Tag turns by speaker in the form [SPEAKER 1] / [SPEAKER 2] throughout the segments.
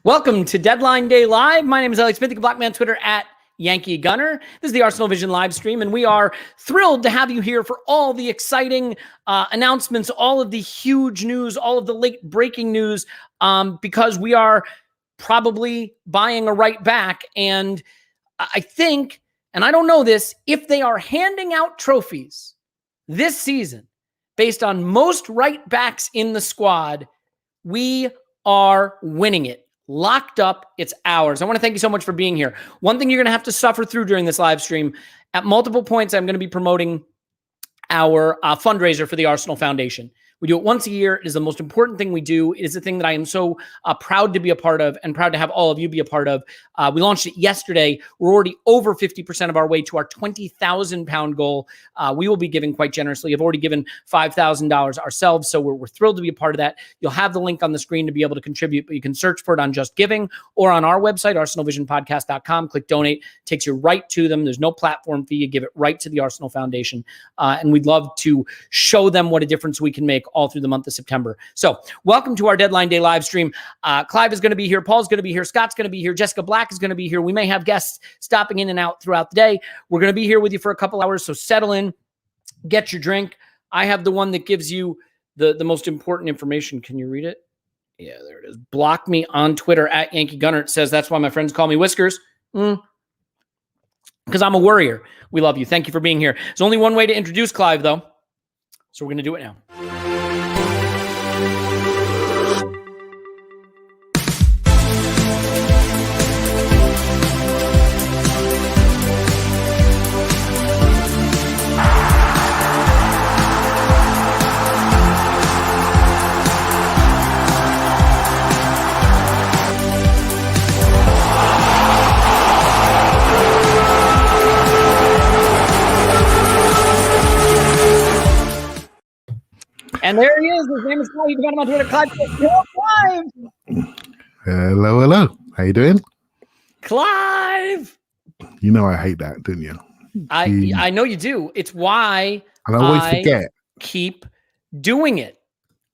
[SPEAKER 1] Welcome to Deadline Day Live. My name is Alex Smith. You can block me on Twitter at Yankee Gunner. This is the ArsenalVision live stream, and we are thrilled to have you here for all the exciting announcements, all of the huge news, all of the late breaking news, because we are probably buying a right back. And I think, and I don't know this, if they are handing out trophies this season based on most right backs in the squad, we are winning it. Locked up, it's ours. I want to thank you so much for being here. One thing you're going to have to suffer through during this live stream, at multiple points, I'm going to be promoting our fundraiser for the Arsenal Foundation. We do it once a year. It is the most important thing we do. It is a thing that I am so proud to be a part of and proud to have all of you be a part of. We launched it yesterday. We're already over 50% of our way to our £20,000 goal. We will be giving quite generously. I've already given $5,000 ourselves, so we're thrilled to be a part of that. You'll have the link on the screen to be able to contribute, but you can search for it on Just Giving or on our website, ArsenalVisionPodcast.com. Click Donate. It takes you right to them. There's no platform fee. You give it right to the Arsenal Foundation, and we'd love to show them what a difference we can make all through the month of September. So welcome to our Deadline Day live stream. Clive is going to be here. Paul's going to be here. Scott's going to be here. Jessica Black is going to be here. We may have guests stopping in and out throughout the day. We're going to be here with you for a couple hours. So settle in, get your drink. I have the one that gives you the most important information. Can you read it? Yeah, there it is. Block me on Twitter at Yankee Gunner. It says that's why my friends call me Whiskers. Because I'm a worrier. We love you. Thank you for being here. There's only one way to introduce Clive, though. So we're going to do it now. And there he is. His name is Clive. You got him on Twitter. Clive.
[SPEAKER 2] Hello, hello. How you doing?
[SPEAKER 1] Clive.
[SPEAKER 2] You know I hate that, didn't you?
[SPEAKER 1] I know you do. It's why
[SPEAKER 2] and I always forget.
[SPEAKER 1] Keep doing it.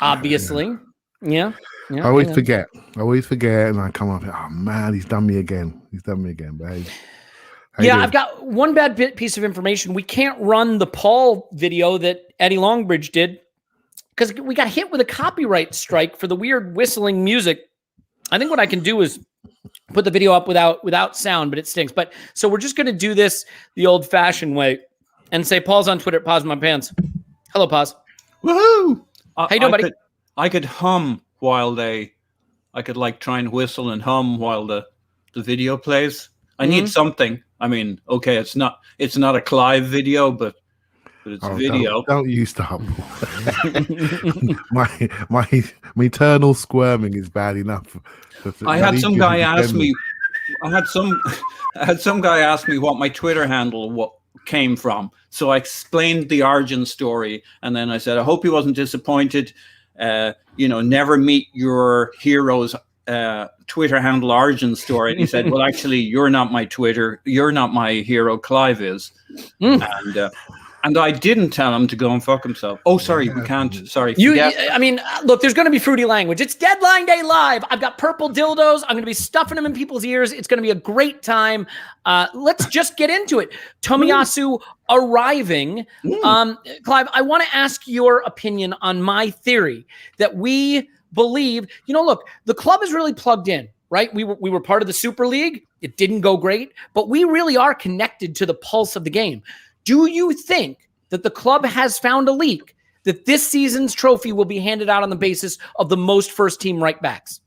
[SPEAKER 1] Obviously. Yeah.
[SPEAKER 2] I always forget. And I come up, oh man, he's done me again. But hey,
[SPEAKER 1] I've got one bad piece of information. We can't run the Paul video that Eddie Longbridge did, because we got hit with a copyright strike for the weird whistling music. I think what I can do is put the video up without sound, but it stinks. But so we're just going to do this the old-fashioned way and say, Paul's on Twitter, Pause My Pants. Hello, Pause.
[SPEAKER 3] Woohoo!
[SPEAKER 1] How you doing, buddy?
[SPEAKER 3] I could hum while I could like try and whistle and hum while the video plays. I need something. I mean, okay, it's not a Clive video, but it's a video.
[SPEAKER 2] Don't use the hum. my eternal squirming is bad enough.
[SPEAKER 3] I had some guy ask me what my Twitter handle came from. So I explained the origin story, and then I said, I hope he wasn't disappointed. Never meet your hero's Twitter handle origin story. And he said, well, actually, you're not my hero, Clive is. And I didn't tell him to go and fuck himself. Oh, sorry, we can't. Sorry.
[SPEAKER 1] Look, there's going to be fruity language. It's Deadline Day Live. I've got purple dildos. I'm going to be stuffing them in people's ears. It's going to be a great time. Let's just get into it. Tomiyasu arriving. Clive, I want to ask your opinion on my theory that we believe, look, the club is really plugged in, right? We were part of the Super League. It didn't go great, but we really are connected to the pulse of the game. Do you think that the club has found a leak that this season's trophy will be handed out on the basis of the most first-team right backs?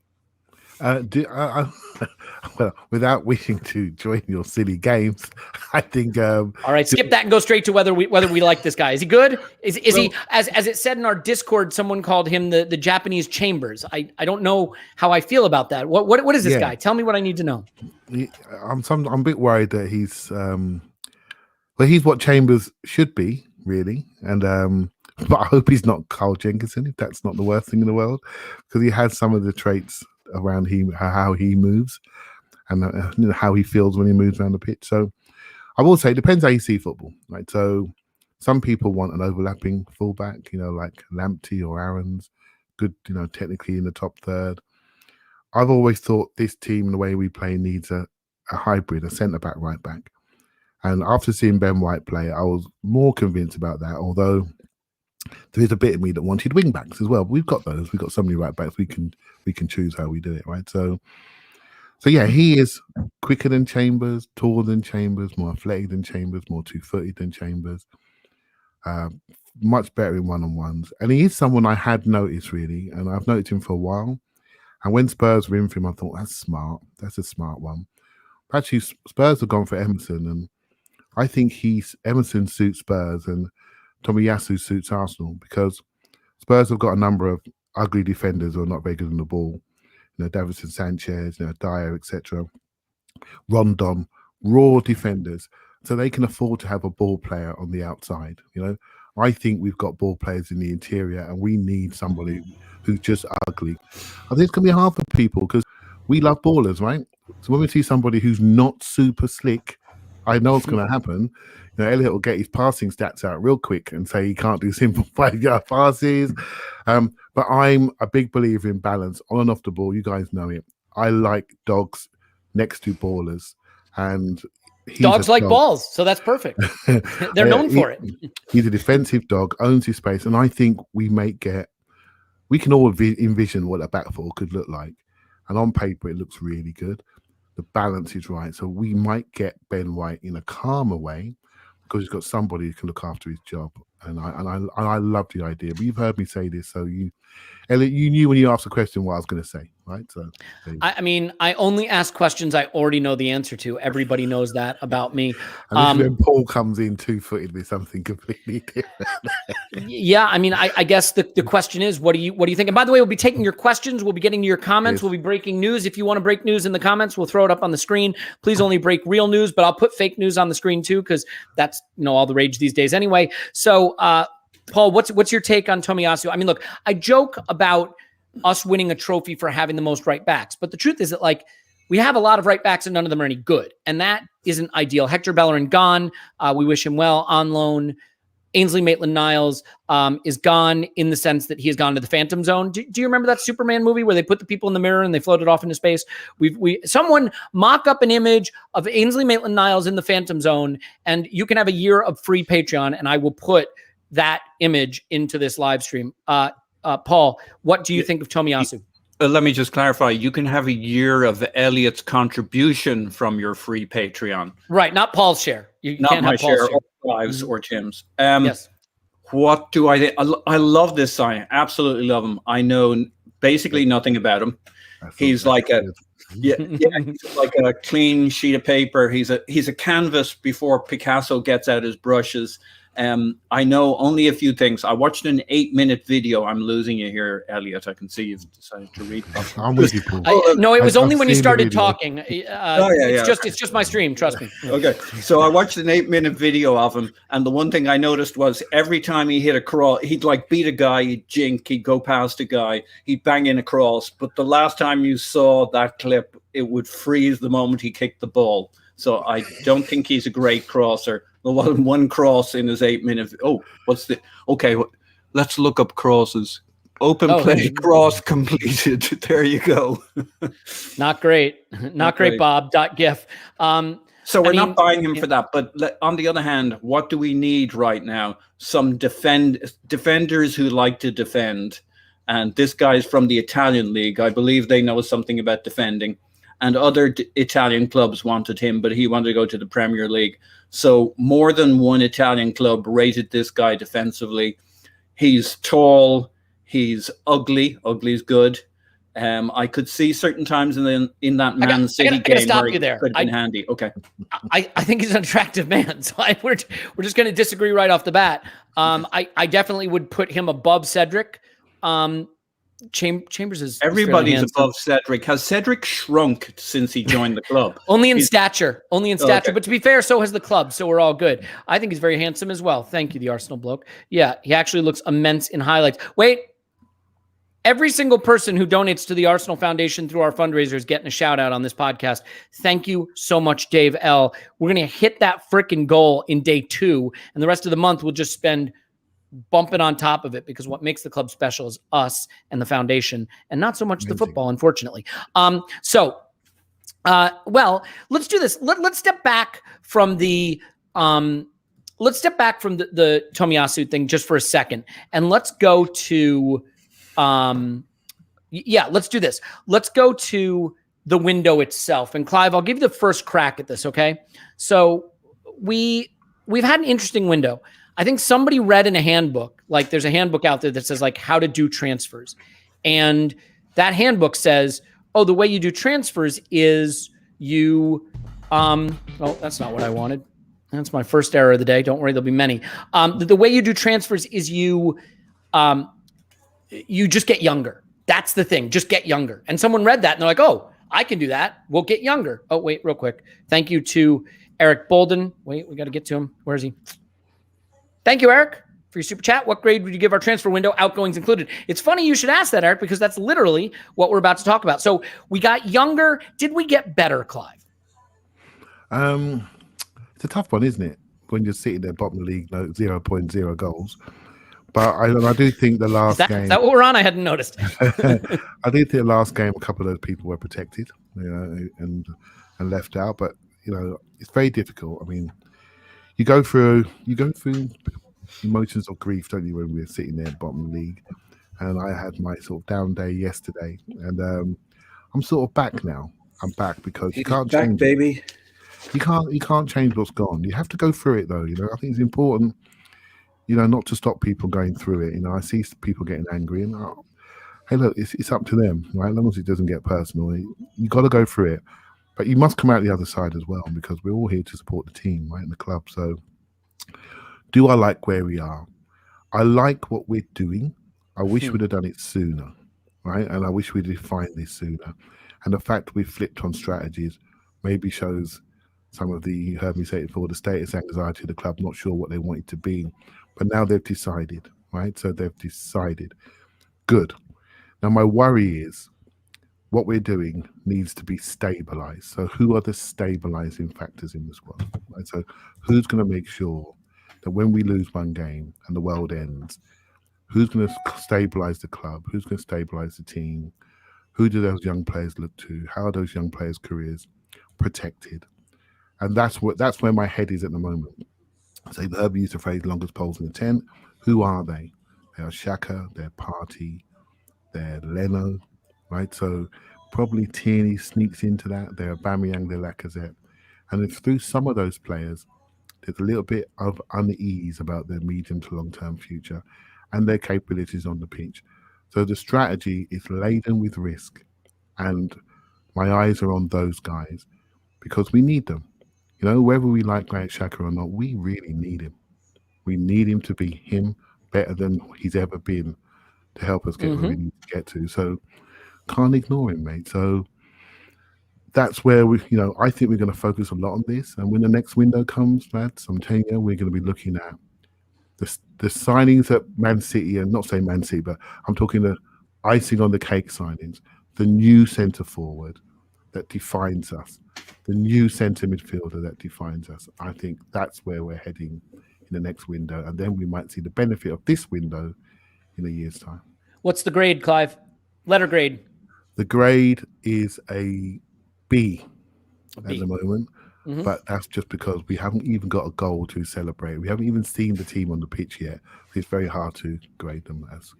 [SPEAKER 2] Well, without wishing to join your silly games, I think.
[SPEAKER 1] All right, skip that and go straight to whether we like this guy. Is he good? Is he, as it said in our Discord, someone called him the Japanese Chambers. I don't know how I feel about that. What is this guy? Tell me what I need to know.
[SPEAKER 2] I'm a bit worried that he's. Well, he's what Chambers should be, really, and but I hope he's not Carl Jenkinson, if that's not the worst thing in the world, because he has some of the traits around how he moves, and how he feels when he moves around the pitch. So I will say it depends how you see football, right? So some people want an overlapping fullback, like Lamptey or Aarons, good, technically in the top third. I've always thought this team, the way we play, needs a hybrid, a centre-back, right-back. And after seeing Ben White play, I was more convinced about that, although there is a bit of me that wanted wing-backs as well. We've got those. We've got so many right-backs. We can choose how we do it, right? So yeah, he is quicker than Chambers, taller than Chambers, more athletic than Chambers, more two-footed than Chambers. Much better in one-on-ones. And he is someone I had noticed, really, and I've noticed him for a while. And when Spurs were in for him, I thought, that's smart. That's a smart one. Actually, Spurs have gone for Emerson, and I think Emerson suits Spurs and Tomiyasu suits Arsenal, because Spurs have got a number of ugly defenders who are not very good on the ball. Davinson Sanchez, Dyer, etc. Rondon, raw defenders. So they can afford to have a ball player on the outside. I think we've got ball players in the interior, and we need somebody who's just ugly. I think it's going to be hard for people because we love ballers, right? So when we see somebody who's not super slick, I know what's going to happen. Elliot will get his passing stats out real quick and say he can't do simple 5-yard passes. But I'm a big believer in balance on and off the ball. You guys know it. I like dogs next to ballers, and
[SPEAKER 1] dogs like balls, so that's perfect. They're known for it.
[SPEAKER 2] He's a defensive dog, owns his space, and I think we can all envision what a back four could look like. And on paper, it looks really good. The balance is right. So we might get Ben White in a calmer way because he's got somebody who can look after his job. And I love the idea. But you've heard me say this, so Elliot, you knew when you asked the question what I was going to say, right? So
[SPEAKER 1] I mean, I only ask questions I already know the answer to. Everybody knows that about me.
[SPEAKER 2] And when Paul comes in two-footed with something completely different.
[SPEAKER 1] Yeah, I mean, I guess the question is, what do you think? And by the way, we'll be taking your questions. We'll be getting to your comments. Yes. We'll be breaking news. If you want to break news in the comments, we'll throw it up on the screen. Please only break real news, but I'll put fake news on the screen too, because that's all the rage these days anyway. So Paul, what's your take on Tomiyasu? I mean, look, I joke about us winning a trophy for having the most right backs, but the truth is that we have a lot of right backs and none of them are any good, and that isn't ideal. Hector Bellerin gone. We wish him well on loan. Ainsley Maitland-Niles is gone in the sense that he has gone to the Phantom Zone. Do you remember that Superman movie where they put the people in the mirror and they floated off into space? Someone mock up an image of Ainsley Maitland-Niles in the Phantom Zone, and you can have a year of free Patreon, and I will put that image into this live stream. Paul, what do you think of Tomiyasu?
[SPEAKER 3] Let me just clarify. You can have a year of Elliot's contribution from your free Patreon.
[SPEAKER 1] Right, not Paul's share. You
[SPEAKER 3] not
[SPEAKER 1] can't
[SPEAKER 3] my
[SPEAKER 1] have Paul's
[SPEAKER 3] share,
[SPEAKER 1] share.
[SPEAKER 3] Or Clive's or Tim's.
[SPEAKER 1] Yes.
[SPEAKER 3] What do I think? I love this guy. Absolutely love him. I know basically nothing about him. He's like he's like a clean sheet of paper. He's a canvas before Picasso gets out his brushes. I know only a few things. I watched an 8-minute video. I'm losing you here, Elliot. I can see you've decided to read.
[SPEAKER 2] I'm with you, Paul.
[SPEAKER 1] No, it was only when you started talking.
[SPEAKER 3] It's
[SPEAKER 1] just my stream. Trust me.
[SPEAKER 3] Okay, so I watched an 8-minute video of him, and the one thing I noticed was every time he hit a cross, he'd beat a guy, he'd jink, he'd go past a guy, he'd bang in a cross. But the last time you saw that clip, it would freeze the moment he kicked the ball. So I don't think he's a great crosser. There wasn't one cross in his 8-minute. Okay, let's look up crosses. Open play cross completed. There you go.
[SPEAKER 1] Not great. Not great, Bob. .gif.
[SPEAKER 3] So we're not buying him for that. But on the other hand, what do we need right now? Some defenders who like to defend. And this guy's from the Italian league. I believe they know something about defending. And other Italian clubs wanted him, but he wanted to go to the Premier League. So more than one Italian club rated this guy defensively. He's tall. He's ugly. Ugly's good. I could see certain times in that Man City game where he could have been handy. Okay.
[SPEAKER 1] I think he's an attractive man. So we're just going to disagree right off the bat. I definitely would put him above Cedric. Chambers is
[SPEAKER 3] everybody's above Cedric. Has Cedric shrunk since he joined the club?
[SPEAKER 1] Only in stature. Okay. But to be fair, so has the club. So we're all good. I think he's very handsome as well. Thank you, the Arsenal bloke. Yeah, he actually looks immense in highlights. Wait, every single person who donates to the Arsenal Foundation through our fundraiser is getting a shout out on this podcast. Thank you so much, Dave L. We're going to hit that freaking goal in day 2. And the rest of the month, we'll just spend bumping on top of it, because what makes the club special is us and the foundation, and not so much the football, unfortunately. Well, let's do this. Let's step back from the Tomiyasu thing just for a second, and let's go to let's do this. Let's go to the window itself. And Clive, I'll give you the first crack at this, okay? So we've had an interesting window. I think somebody read in a handbook, like there's a handbook out there that says like how to do transfers. And that handbook says, oh, the way you do transfers is you, that's not what I wanted. That's my first error of the day. Don't worry, there'll be many. The way you do transfers is you just get younger. That's the thing. Just get younger. And someone read that and they're like, oh, I can do that. We'll get younger. Oh, wait, real quick. Thank you to Eric Bolden. Wait, we got to get to him. Where is he? Thank you, Eric, for your super chat. What grade would you give our transfer window, outgoings included? It's funny you should ask that, Eric, because that's literally what we're about to talk about. So we got younger. Did we get better, Clive?
[SPEAKER 2] It's a tough one, isn't it? When you're sitting there bottom of the league, 0.0 goals. But I do think the last game...
[SPEAKER 1] Is that what we're on? I hadn't noticed.
[SPEAKER 2] I do think the last game, a couple of those people were protected, and left out. But, it's very difficult. I mean, you go through emotions of grief, don't you, when we're sitting there bottom of the league. And I had my sort of down day yesterday. And I'm sort of back now. I'm back because you can't change it.
[SPEAKER 3] Baby.
[SPEAKER 2] You can't change what's gone. You have to go through it, though. I think it's important, not to stop people going through it. I see people getting angry, and hey, look, it's up to them, right? As long as it doesn't get personal, you got to go through it. But you must come out the other side as well, because we're all here to support the team, right, in the club. So, do I like where we are? I like what we're doing. I wish we'd have done it sooner, right? And I wish we'd defined this sooner. And the fact we flipped on strategies maybe shows some of you heard me say it before, the status anxiety of the club, not sure what they want it to be. But now they've decided, right? So they've decided. Good. Now my worry is what we're doing needs to be stabilized. So who are the stabilizing factors in the squad? Right? So who's going to make sure that when we lose one game and the world ends, who's going to stabilize the club? Who's going to stabilize the team? Who do those young players look to? How are those young players' careers protected? And that's where my head is at the moment. So Herbie used the phrase longest poles in the tent. Who are they? They are Xhaka, they're Partey, they're Leno, right? So probably Tierney sneaks into that. They're Aubameyang, they're Lacazette. And if through some of those players, there's a little bit of unease about their medium to long-term future and their capabilities on the pitch. So the strategy is laden with risk. And my eyes are on those guys because we need them. Whether we like Granit Xhaka or not, we really need him. We need him to be him better than he's ever been to help us get where we need to get to. So can't ignore him, mate. So that's where I think we're going to focus a lot on this. And when the next window comes, lads, I'm telling you, we're going to be looking at the signings at Man City, and not saying Man City, but I'm talking the icing on the cake signings, the new centre forward that defines us, the new centre midfielder that defines us. I think that's where we're heading in the next window. And then we might see the benefit of this window in a year's time.
[SPEAKER 1] What's the grade, Clive? Letter grade.
[SPEAKER 2] The grade is a B at the moment. But that's just because we haven't even got a goal to celebrate. We haven't even seen the team on the pitch yet. It's very hard to grade them as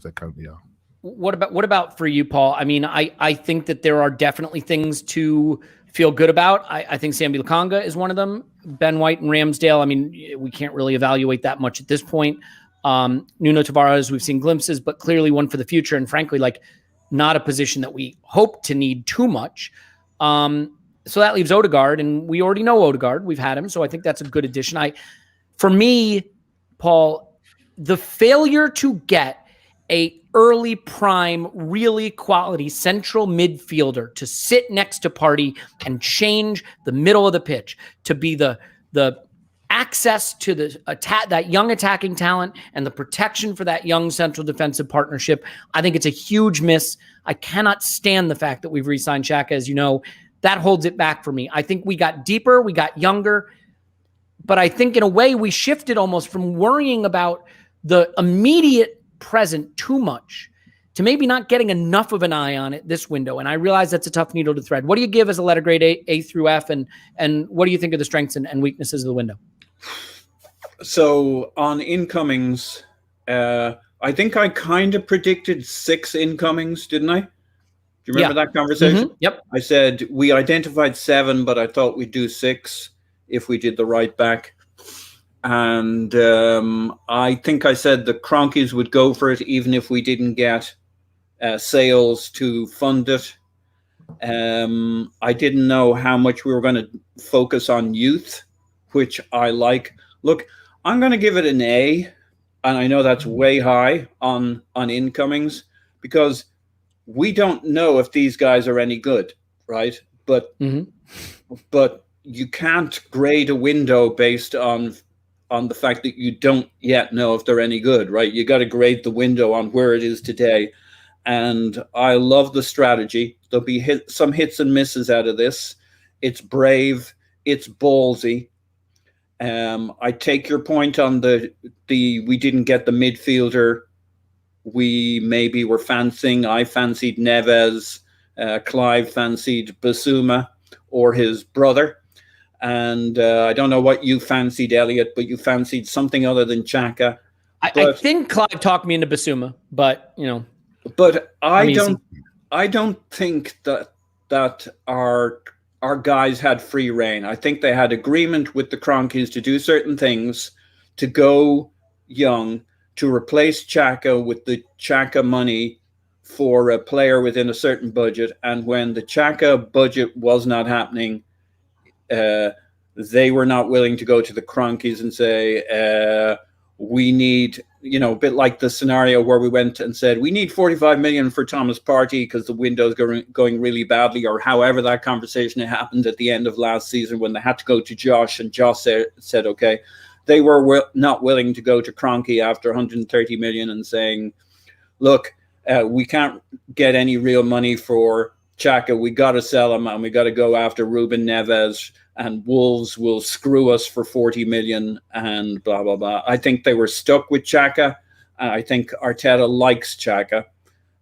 [SPEAKER 2] they currently are.
[SPEAKER 1] What about for you, Paul? I mean, I think that there are definitely things to feel good about. I think Sambi Lakanga is one of them. Ben White and Ramsdale. I mean, we can't really evaluate that much at this point. Nuno Tavares, we've seen glimpses, but clearly one for the future. And frankly, not a position that we hope to need too much. So that leaves Odegaard, and we already know Odegaard. We've had him, so I think that's a good addition. For me, Paul, the failure to get a early prime, really quality central midfielder to sit next to Partey and change the middle of the pitch to be the access to the attack, that young attacking talent, and the protection for that young central defensive partnership. I think it's a huge miss. I cannot stand the fact that we've re-signed Xhaka, as you know. That holds it back for me. I think we got deeper, we got younger, but I think in a way we shifted almost from worrying about the immediate present too much to maybe not getting enough of an eye on it this window. And I realize that's a tough needle to thread. What do you give as a letter grade A through F? And what do you think of the strengths and weaknesses of the window?
[SPEAKER 3] So on incomings, I think I kind of predicted 6 incomings, didn't I? Do you remember that conversation?
[SPEAKER 1] Mm-hmm. Yep.
[SPEAKER 3] I said we identified 7, but I thought we'd do 6 if we did the right back. And I think I said the Cronkies would go for it even if we didn't get sales to fund it. I didn't know how much we were going to focus on youth, which I like. Look, I'm going to give it an A, and I know that's way high on incomings because we don't know if these guys are any good, right? But you can't grade a window based on the fact that you don't yet know if they're any good, right? You got to grade the window on where it is today. And I love the strategy. There'll be some hits and misses out of this. It's brave. It's ballsy. I take your point on the we didn't get the midfielder we maybe were fancying. I fancied Neves. Clive fancied Basuma or his brother. And I don't know what you fancied, Elliot, but you fancied something other than Xhaka.
[SPEAKER 1] I think Clive talked me into Basuma, but you know.
[SPEAKER 3] But I don't think that our guys had free reign. I think they had agreement with the Cronkies to do certain things, to go young, to replace Xhaka with the Xhaka money for a player within a certain budget. And when the Xhaka budget was not happening, they were not willing to go to the Cronkies and say, we need, a bit like the scenario where we went and said, we need 45 million for Thomas Partey because the window's going really badly, or however that conversation happened at the end of last season when they had to go to Josh and Josh said okay. They were not willing to go to Kroenke after 130 million and saying, look, we can't get any real money for Xhaka. We got to sell him and we got to go after Ruben Neves, and Wolves will screw us for 40 million and blah, blah, blah. I think they were stuck with Xhaka. I think Arteta likes Xhaka.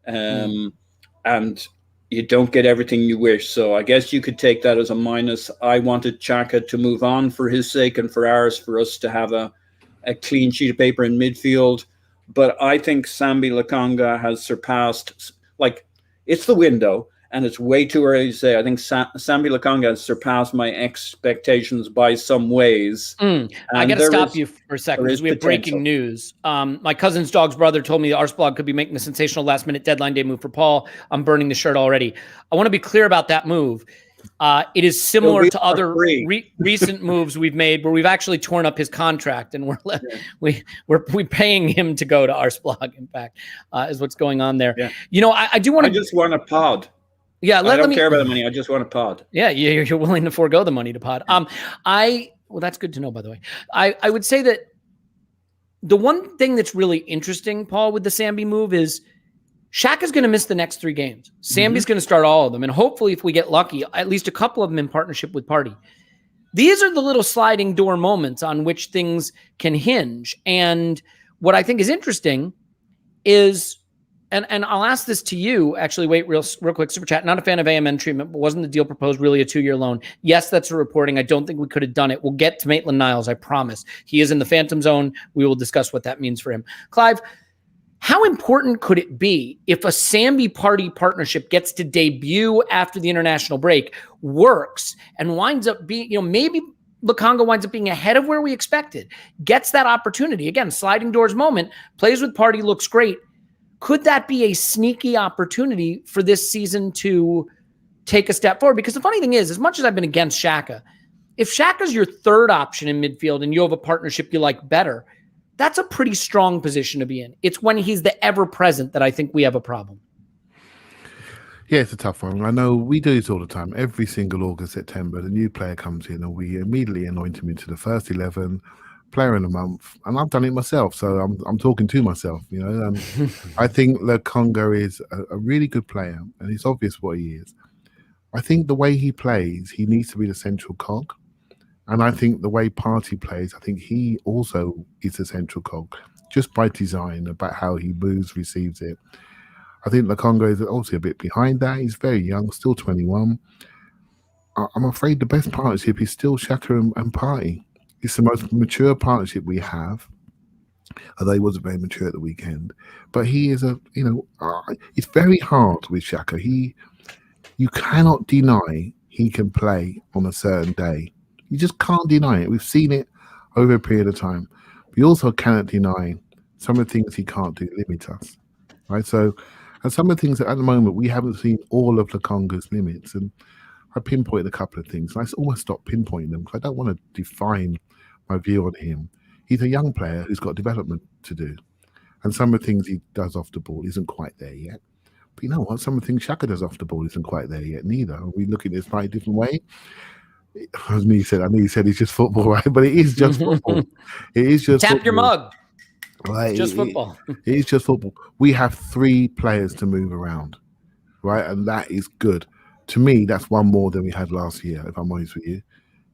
[SPEAKER 3] And you don't get everything you wish. So I guess you could take that as a minus. I wanted Xhaka to move on for his sake and for ours, for us to have a clean sheet of paper in midfield. But I think Sambi Lokonga has surpassed, it's the window. And it's way too early to say. I think Sambi Lokonga has surpassed my expectations by some ways.
[SPEAKER 1] I got to stop you for a second because we have breaking news. My cousin's dog's brother told me the Arsblog could be making a sensational last-minute deadline day move for Paul. I'm burning the shirt already. I want to be clear about that move. It is similar to other recent moves we've made where we've actually torn up his contract and we're paying him to go to Arsblog. In fact, is what's going on there. Yeah. I do want to.
[SPEAKER 3] I just want a pod.
[SPEAKER 1] Yeah,
[SPEAKER 3] I don't care about the money. I just want a pod.
[SPEAKER 1] Yeah, you're willing to forego the money to pod. Well, that's good to know, by the way. I would say that the one thing that's really interesting, Paul, with the Sambi move is Xhaka's going to miss the next 3 games. Sambi's going to start all of them, and hopefully, if we get lucky, at least a couple of them in partnership with Partey. These are the little sliding door moments on which things can hinge. And what I think is interesting is. And I'll ask this to you, actually, wait, real quick, super chat. Not a fan of AMN treatment, but wasn't the deal proposed really a 2-year loan? Yes, that's a reporting. I don't think we could have done it. We'll get to Maitland-Niles, I promise. He is in the phantom zone. We will discuss what that means for him. Clive, how important could it be if a Sambi Partey partnership gets to debut after the international break, works, and winds up being, maybe Lokonga winds up being ahead of where we expected, gets that opportunity. Again, sliding doors moment, plays with Partey, looks great. Could that be a sneaky opportunity for this season to take a step forward? Because the funny thing is, as much as I've been against Xhaka, if Xhaka's your third option in midfield and you have a partnership you like better, that's a pretty strong position to be in. It's when he's the ever-present that I think we have a problem.
[SPEAKER 2] Yeah, it's a tough one. I know we do this all the time. Every single August, September, the new player comes in and we immediately anoint him into the first 11, player in the month, and I've done it myself, so I'm talking to myself. I think Lokonga is a really good player, and it's obvious what he is. I think the way he plays, he needs to be the central cog, and I think the way Partey plays, I think he also is the central cog. just by design, about how he moves, receives it. I think Lukonga is also a bit behind that. He's very young, still 21. I'm afraid the best partnership is still Xhaka and Partey. It's the most mature partnership we have. Although he wasn't very mature at the weekend, but he is it's very hard with Xhaka. You cannot deny he can play on a certain day. You just can't deny it. We've seen it over a period of time. We also cannot deny some of the things he can't do limit us, right? So, and some of the things that at the moment we haven't seen all of Lukonga's limits, and I pinpointed a couple of things. And I almost stopped pinpointing them because I don't want to define my view on him. He's a young player who's got development to do, and some of the things he does off the ball isn't quite there yet. But you know what? Some of the things Xhaka does off the ball isn't quite there yet neither. We look at it a slightly different way. As I know you said it's just football, right? But it is just football. It is just
[SPEAKER 1] tap
[SPEAKER 2] football.
[SPEAKER 1] your mug.
[SPEAKER 2] Right?
[SPEAKER 1] It's just football.
[SPEAKER 2] It is just football. We have 3 players to move around, right? And that is good. To me, that's one more than we had last year, if I'm honest with you.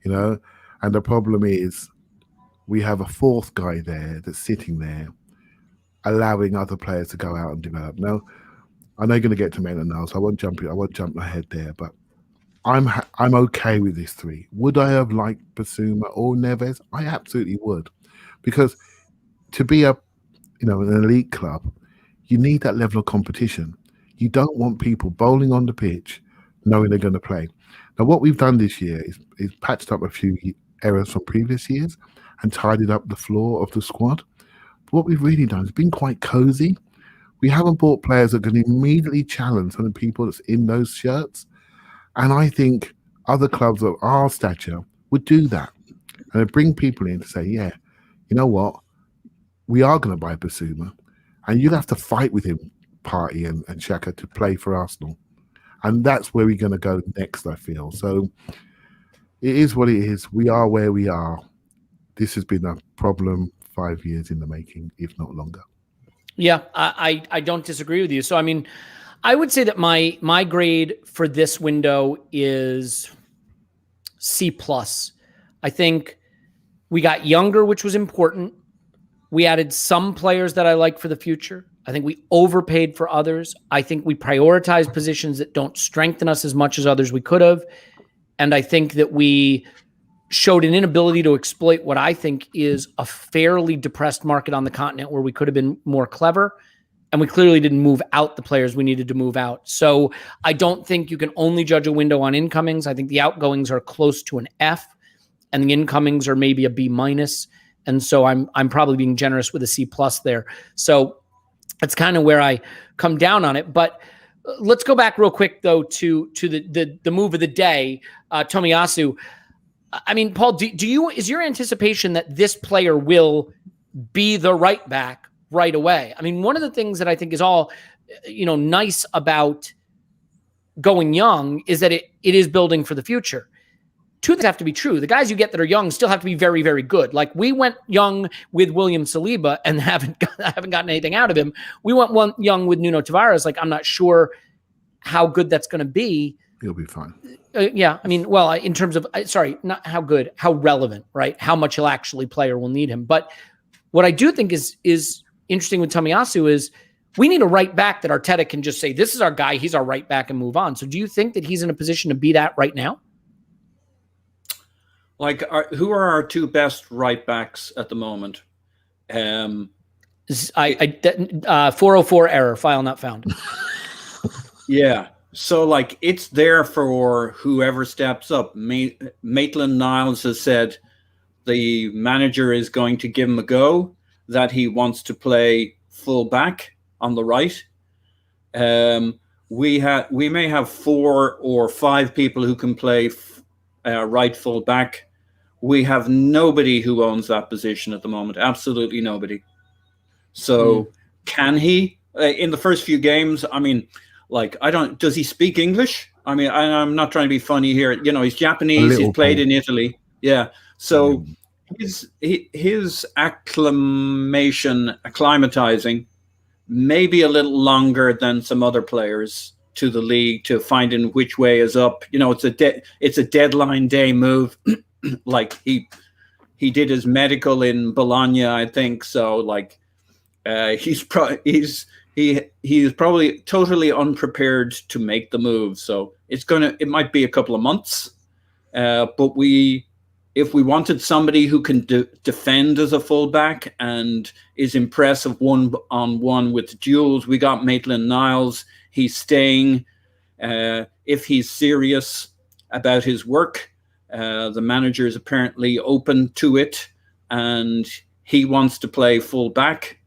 [SPEAKER 2] You know, and the problem is we have a 4th guy there that's sitting there, allowing other players to go out and develop. Now, I know you're going to get to Maitland now, so I won't jump ahead there, but I'm okay with this 3. Would I have liked Basuma or Neves? I absolutely would, because to be an elite club, you need that level of competition. You don't want people bowling on the pitch knowing they're going to play. Now, what we've done this year is patched up a few errors from previous years and tidied up the floor of the squad. But what we've really done is been quite cozy. We haven't bought players that can immediately challenge some of the people that's in those shirts. And I think other clubs of our stature would do that. And they'd bring people in to say, yeah, you know what? We are going to buy Basuma. And you'll have to fight with him, Partey and Xhaka, to play for Arsenal. And that's where we're going to go next, I feel. So it is what it is. We are where we are. This has been a problem 5 years in the making, if not longer. Yeah,
[SPEAKER 1] I don't disagree with you. So, I mean, I would say that my grade for this window is C+. I think we got younger, which was important. We added some players that I like for the future. I think we overpaid for others. I think we prioritized positions that don't strengthen us as much as others we could have. And I think that we showed an inability to exploit what I think is a fairly depressed market on the continent where we could have been more clever. And we clearly didn't move out the players we needed to move out. So I don't think you can only judge a window on incomings. I think the outgoings are close to an F and the incomings are maybe a B-. And so I'm probably being generous with a C+ there. So that's kind of where I come down on it. But let's go back real quick, though, to the move of the day, Tomiyasu. I mean, Paul, is your anticipation that this player will be the right back right away? I mean, one of the things that I think is all, nice about going young is that it is building for the future. 2 things have to be true. The guys you get that are young still have to be very, very good. Like we went young with William Saliba and haven't gotten anything out of him. We went young with Nuno Tavares. Like I'm not sure how good that's going to be.
[SPEAKER 2] He'll be fine.
[SPEAKER 1] Yeah. I mean, well, in terms of, not how good, how relevant, right? How much he'll actually play or will need him. But what I do think is interesting with Tomiyasu is we need a right back that Arteta can just say, this is our guy, he's our right back and move on. So do you think that he's in a position to be that right now?
[SPEAKER 3] Like, who are our 2 best right backs at the moment?
[SPEAKER 1] 404 error, file not found.
[SPEAKER 3] Yeah. So, like, it's there for whoever steps up. Maitland-Niles has said the manager is going to give him a go, that he wants to play full back on the right. We may have 4 or 5 people who can play right full back. We have nobody who owns that position at the moment. Absolutely nobody. So can he, in the first few games, I mean, like, does he speak English? I mean, I'm not trying to be funny here. He's Japanese. He's played in Italy. Yeah. So his acclimatizing maybe a little longer than some other players to the league to finding which way is up. It's a deadline day move. Like he did his medical in Bologna, I think. So like He's probably totally unprepared to make the move. So it might be a couple of months. But if we wanted somebody who can defend as a fullback and is impressive one-on-one with duels, we got Maitland-Niles. He's staying. If he's serious about his work, the manager is apparently open to it, and he wants to play fullback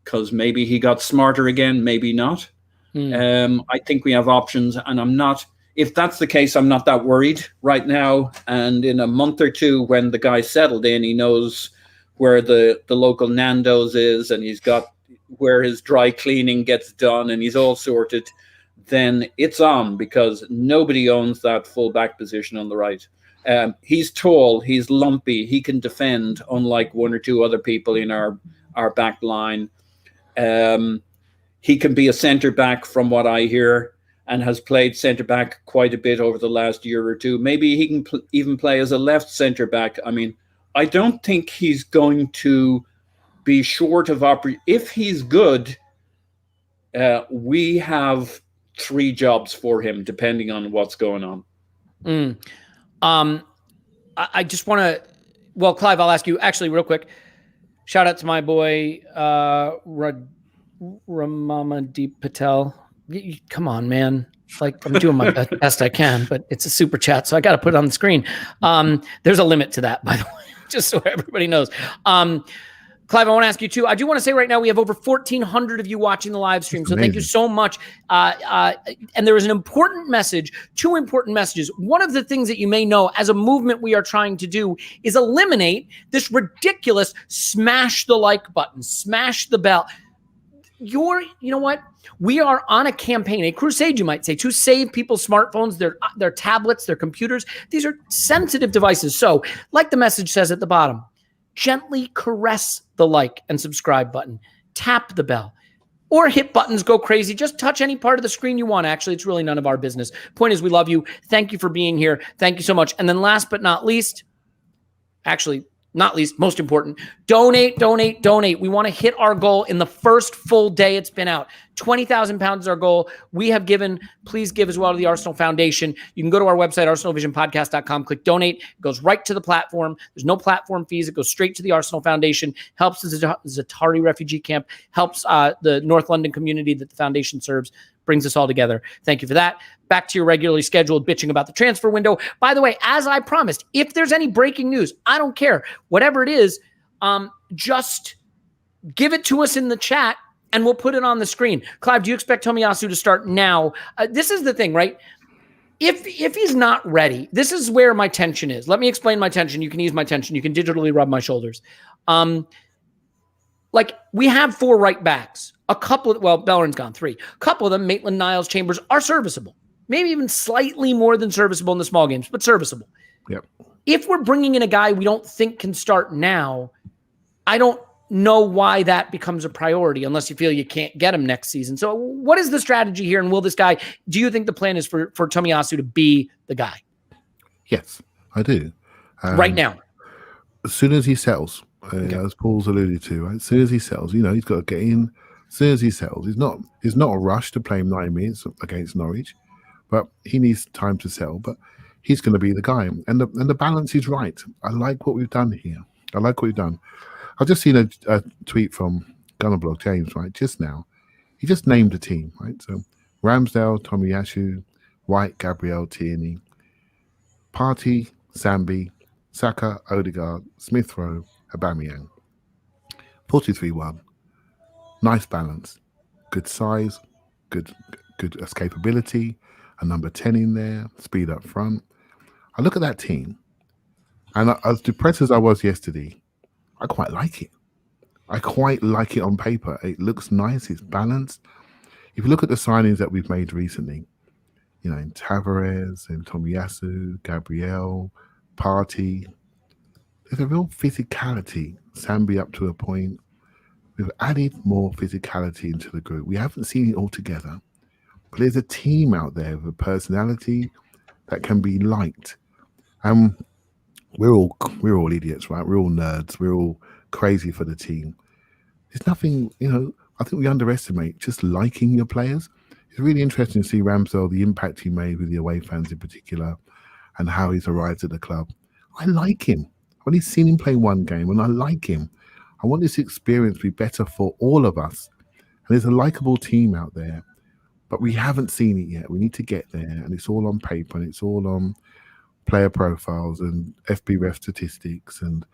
[SPEAKER 3] because maybe he got smarter again, maybe not. I think we have options, and if that's the case, I'm not that worried right now. And in a month or two, when the guy's settled in, he knows where the local Nando's is, and he's got where his dry cleaning gets done, and he's all sorted, then it's on, because nobody owns that fullback position on the right. He's tall, he's lumpy, he can defend, unlike one or two other people in our back line. He can be a centre back from what I hear, and has played centre back quite a bit over the last year or two. Maybe he can even play as a left centre back. I mean, I don't think he's going to be short of if he's good, we have 3 jobs for him, depending on what's going on.
[SPEAKER 1] I just want to, well, Clive, I'll ask you actually real quick. Shout out to my boy, Ramadeep Patel. Come on, man. Like, I'm doing my best I can, but it's a super chat, so I got to put it on the screen. There's a limit to that, by the way, just so everybody knows. Clive, I want to ask you too. I do want to say right now we have over 1,400 of you watching the live stream, so thank you so much. And there is an important message, 2 important messages. One of the things that you may know as a movement we are trying to do is eliminate this ridiculous smash the like button, smash the bell. You know what? We are on a campaign, a crusade, you might say, to save people's smartphones, their tablets, their computers. These are sensitive devices. So, like the message says at the bottom, gently caress the like and subscribe button, tap the bell, or hit buttons, go crazy. Just touch any part of the screen you want. Actually, it's really none of our business. Point is, we love you. Thank you for being here. Thank you so much. And then last but not least, actually, not least, most important, donate. We want to hit our goal in the first full day it's been out. 20,000 pounds is our goal. We have given. Please give as well to the Arsenal Foundation. You can go to our website, ArsenalVisionPodcast.com, click donate. It goes right to the platform. There's no platform fees. It goes straight to the Arsenal Foundation, helps the Zatari refugee camp, helps the North London community that the foundation serves, brings us all together. Thank you for that. Back to your regularly scheduled bitching about the transfer window. By the way, as I promised, if there's any breaking news, I don't care. Whatever it is, just give it to us in the chat and we'll put it on the screen. Clive, do you expect Tomiyasu to start now? This is the thing, right? If he's not ready, this is where my tension is. Let me explain my tension. You can ease my tension. You can digitally rub my shoulders. Like, we have 4 right backs. A couple, Bellerin's gone 3. A couple of them, Maitland, Niles, Chambers, are serviceable. Maybe even slightly more than serviceable in the small games, but serviceable.
[SPEAKER 2] Yep.
[SPEAKER 1] If we're bringing in a guy we don't think can start now, I don't know why that becomes a priority unless you feel you can't get him next season. So what is the strategy here? And will this guy, do you think the plan is for Tomiyasu to be the guy?
[SPEAKER 2] Yes, I do.
[SPEAKER 1] Right now.
[SPEAKER 2] As soon as he settles, as Paul's alluded to, right? As soon as he settles, he's got to get in. As soon as he settles, it's not a rush to play him 90 minutes against Norwich, but he needs time to settle. But he's going to be the guy, and the balance is right. I like what we've done here. I like what we've done. I've just seen a tweet from Gunnerblog James, right, just now. He just named a team, right? So Ramsdale, Tomiyasu, White, Gabriel, Tierney, Partey, Sambi, Saka, Odegaard, Smith Rowe, Aubameyang. 4-2-3-1. Nice balance. Good size, good escapability, a number 10 in there, speed up front. I look at that team, and as depressed as I was yesterday, I quite like it. I quite like it on paper. It looks nice. It's balanced. If you look at the signings that we've made recently, in Tavares and Tomiyasu, Gabriel, Partey, there's a real physicality. Sambi up to a point. We've added more physicality into the group. We haven't seen it all together, but there's a team out there with a personality that can be liked. And we're all idiots, right? We're all nerds. We're all crazy for the team. There's nothing, I think we underestimate just liking your players. It's really interesting to see Ramsdale, the impact he made with the away fans in particular, and how he's arrived at the club. I like him. I've only seen him play one game, and I like him. I want this experience to be better for all of us. And there's a likable team out there, but we haven't seen it yet. We need to get there, and it's all on paper, and it's all on player profiles and FBref statistics and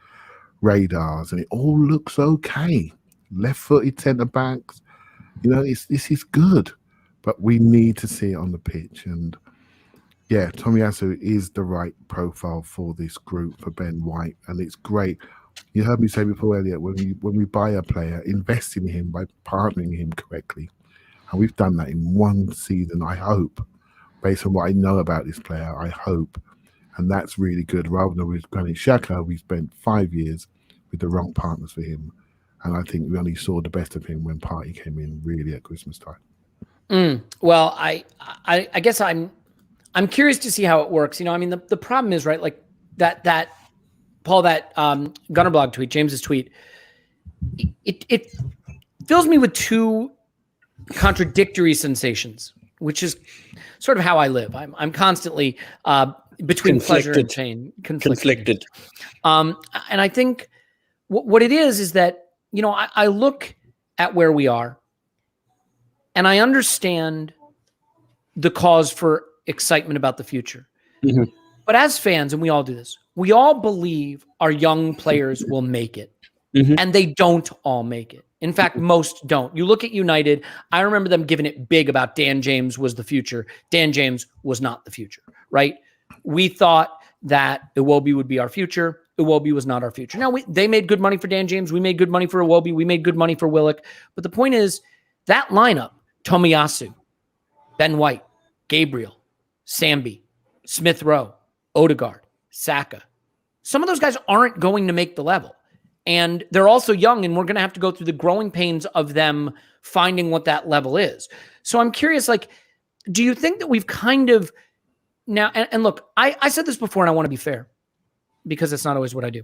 [SPEAKER 2] radars, and it all looks okay. Left-footed centre-backs, this is good, but we need to see it on the pitch. And yeah, Tomiyasu is the right profile for this group, for Ben White, and it's great. You heard me say before, Elliot, when we buy a player, invest in him by partnering him correctly. And we've done that in one season, I hope, based on what I know about this player, I hope. And that's really good. Rather than with Granit Xhaka, we spent 5 years with the wrong partners for him. And I think we only saw the best of him when Partey came in really at Christmas time.
[SPEAKER 1] Well, I guess I'm curious to see how it works. The problem is, right, like that Paul, that Gunnerblog tweet, James's tweet, it fills me with two contradictory sensations, which is sort of how I live. I'm constantly between pleasure and pain, conflicted. And I think what it is that, I look at where we are and I understand the cause for excitement about the future. Mm-hmm. But as fans, and we all do this, we all believe our young players will make it. Mm-hmm. And they don't all make it. In fact, most don't. You look at United, I remember them giving it big about Dan James was the future. Dan James was not the future, right? We thought that Iwobi would be our future. Iwobi was not our future. Now, they made good money for Dan James. We made good money for Iwobi. We made good money for Willock. But the point is, that lineup, Tomiyasu, Ben White, Gabriel, Sambi, Smith Rowe, Odegaard, Saka, some of those guys aren't going to make the level. And they're also young, and we're going to have to go through the growing pains of them finding what that level is. So I'm curious, do you think that we've kind of now, and look, I said this before, and I want to be fair, because it's not always what I do.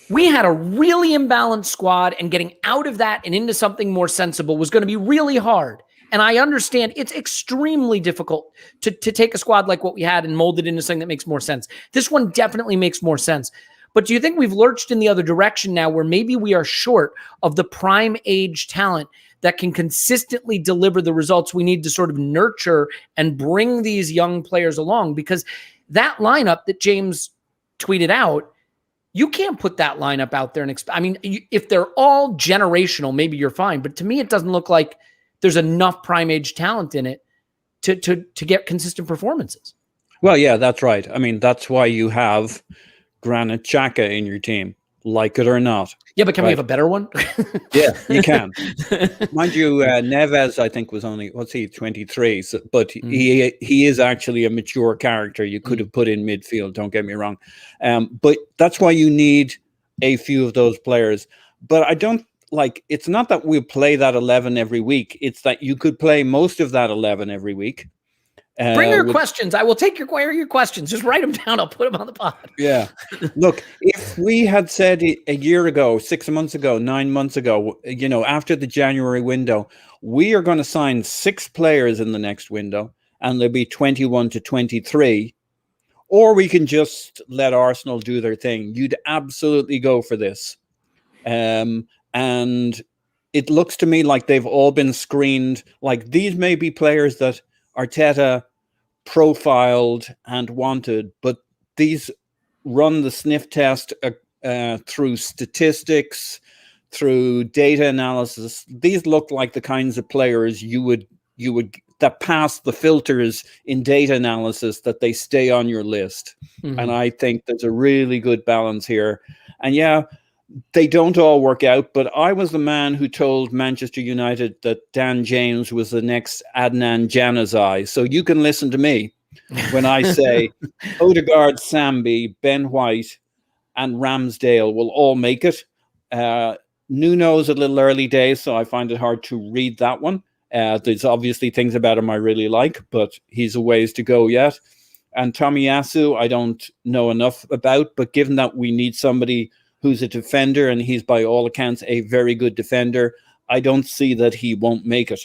[SPEAKER 1] We had a really imbalanced squad, and getting out of that and into something more sensible was going to be really hard. And I understand it's extremely difficult to take a squad like what we had and mold it into something that makes more sense. This one definitely makes more sense. But do you think we've lurched in the other direction now, where maybe we are short of the prime age talent that can consistently deliver the results we need to sort of nurture and bring these young players along? Because that lineup that James tweeted out, you can't put that lineup out there and if they're all generational, maybe you're fine. But to me, it doesn't look like there's enough prime age talent in it to get consistent performances.
[SPEAKER 3] Well, yeah, that's right. That's why you have Granit Xhaka in your team, like it or not.
[SPEAKER 1] Yeah, but can we have a better one?
[SPEAKER 3] Yeah, you can. Mind you, Neves, I think, was only, 23, but he is actually a mature character. You could have put in midfield, don't get me wrong. But that's why you need a few of those players. But I don't, it's not that we play that 11 every week. It's that you could play most of that 11 every week.
[SPEAKER 1] Bring your questions. I will take your questions. Just write them down. I'll put them on the pod.
[SPEAKER 3] Yeah. Look, if we had said a year ago, 6 months ago, 9 months ago, after the January window, we are going to sign 6 players in the next window, and they'll be 21 to 23, or we can just let Arsenal do their thing. You'd absolutely go for this. And it looks to me like they've all been screened. These may be players that Arteta profiled and wanted, but these run the sniff test through statistics, through data analysis. These look like the kinds of players you would that pass the filters in data analysis, that they stay on your list. Mm-hmm. And I think there's a really good balance here. And yeah, they don't all work out, but I was the man who told Manchester United that Dan James was the next Adnan Januzaj. So you can listen to me when I say Odegaard, Sambi, Ben White, and Ramsdale will all make it. Nuno's a little early days, so I find it hard to read that one. There's obviously things about him I really like, but he's a ways to go yet. And Tomiyasu, I don't know enough about, but given that we need somebody who's a defender, and he's by all accounts a very good defender. I don't see that he won't make it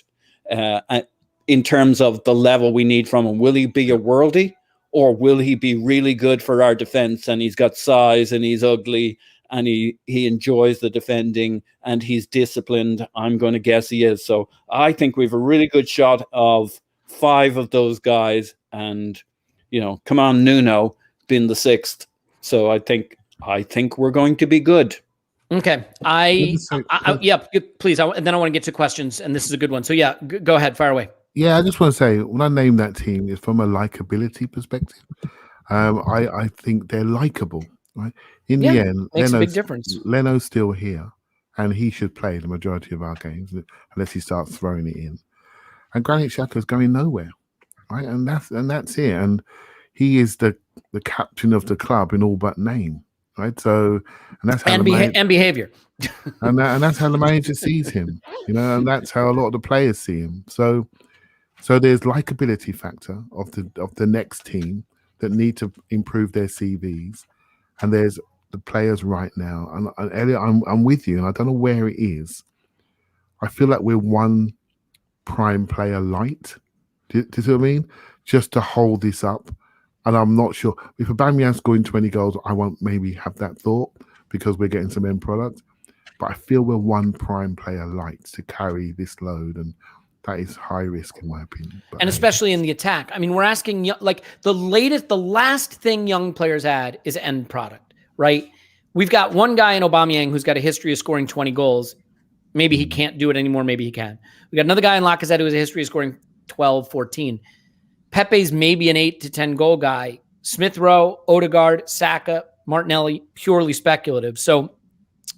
[SPEAKER 3] in terms of the level we need from him. Will he be a worldie, or will he be really good for our defense, and he's got size and he's ugly and he enjoys the defending and he's disciplined? I'm going to guess he is. So I think we have a really good shot of 5 of those guys, and come on, Nuno being the 6th. So I think we're going to be good.
[SPEAKER 1] Okay. Yeah, please. And then I want to get to questions, and this is a good one. So yeah, go ahead, fire away.
[SPEAKER 2] Yeah, I just want to say, when I name that team, it's from a likability perspective. I think they're likable, right? In the end,
[SPEAKER 1] makes a big difference.
[SPEAKER 2] Leno's still here, and he should play the majority of our games unless he starts throwing it in. And Granit Xhaka's going nowhere, right? And that's it. And he is the captain of the club in all but name, right? So, and that's how
[SPEAKER 1] and behavior,
[SPEAKER 2] and that's how the manager sees him, and that's how a lot of the players see him. So there's likability factor of the next team that need to improve their CVs, and there's the players right now. And Elliot, I'm with you, and I don't know where it is. I feel like we're one prime player light. Do you see what I mean? Just to hold this up, and I'm not sure if Aubameyang scoring 20 goals, I won't maybe have that thought because we're getting some end product. But I feel we're one prime player light to carry this load, and that is high risk in my opinion. But
[SPEAKER 1] and especially in the attack. I mean, we're asking, like, the last thing young players add is end product, right? We've got one guy in Aubameyang who's got a history of scoring 20 goals. Maybe he can't do it anymore. Maybe he can. We got another guy in Lacazette who has a history of scoring 12, 14. Pepe's maybe an 8 to 10 goal guy. Smith Rowe, Odegaard, Saka, Martinelli, purely speculative. So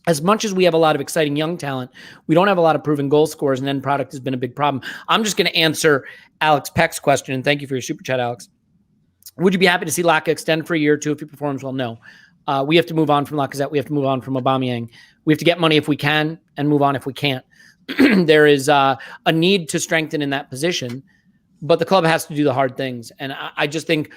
[SPEAKER 1] as much as we have a lot of exciting young talent, we don't have a lot of proven goal scorers, and end product has been a big problem. I'm just going to answer Alex Peck's question, and thank you for your super chat, Alex. Would you be happy to see Laka extend for a year or two if he performs well? No. We have to move on from Lacazette. We have to move on from Aubameyang. We have to get money if we can and move on if we can't. There is a need to strengthen in that position, but the club has to do the hard things. And I just think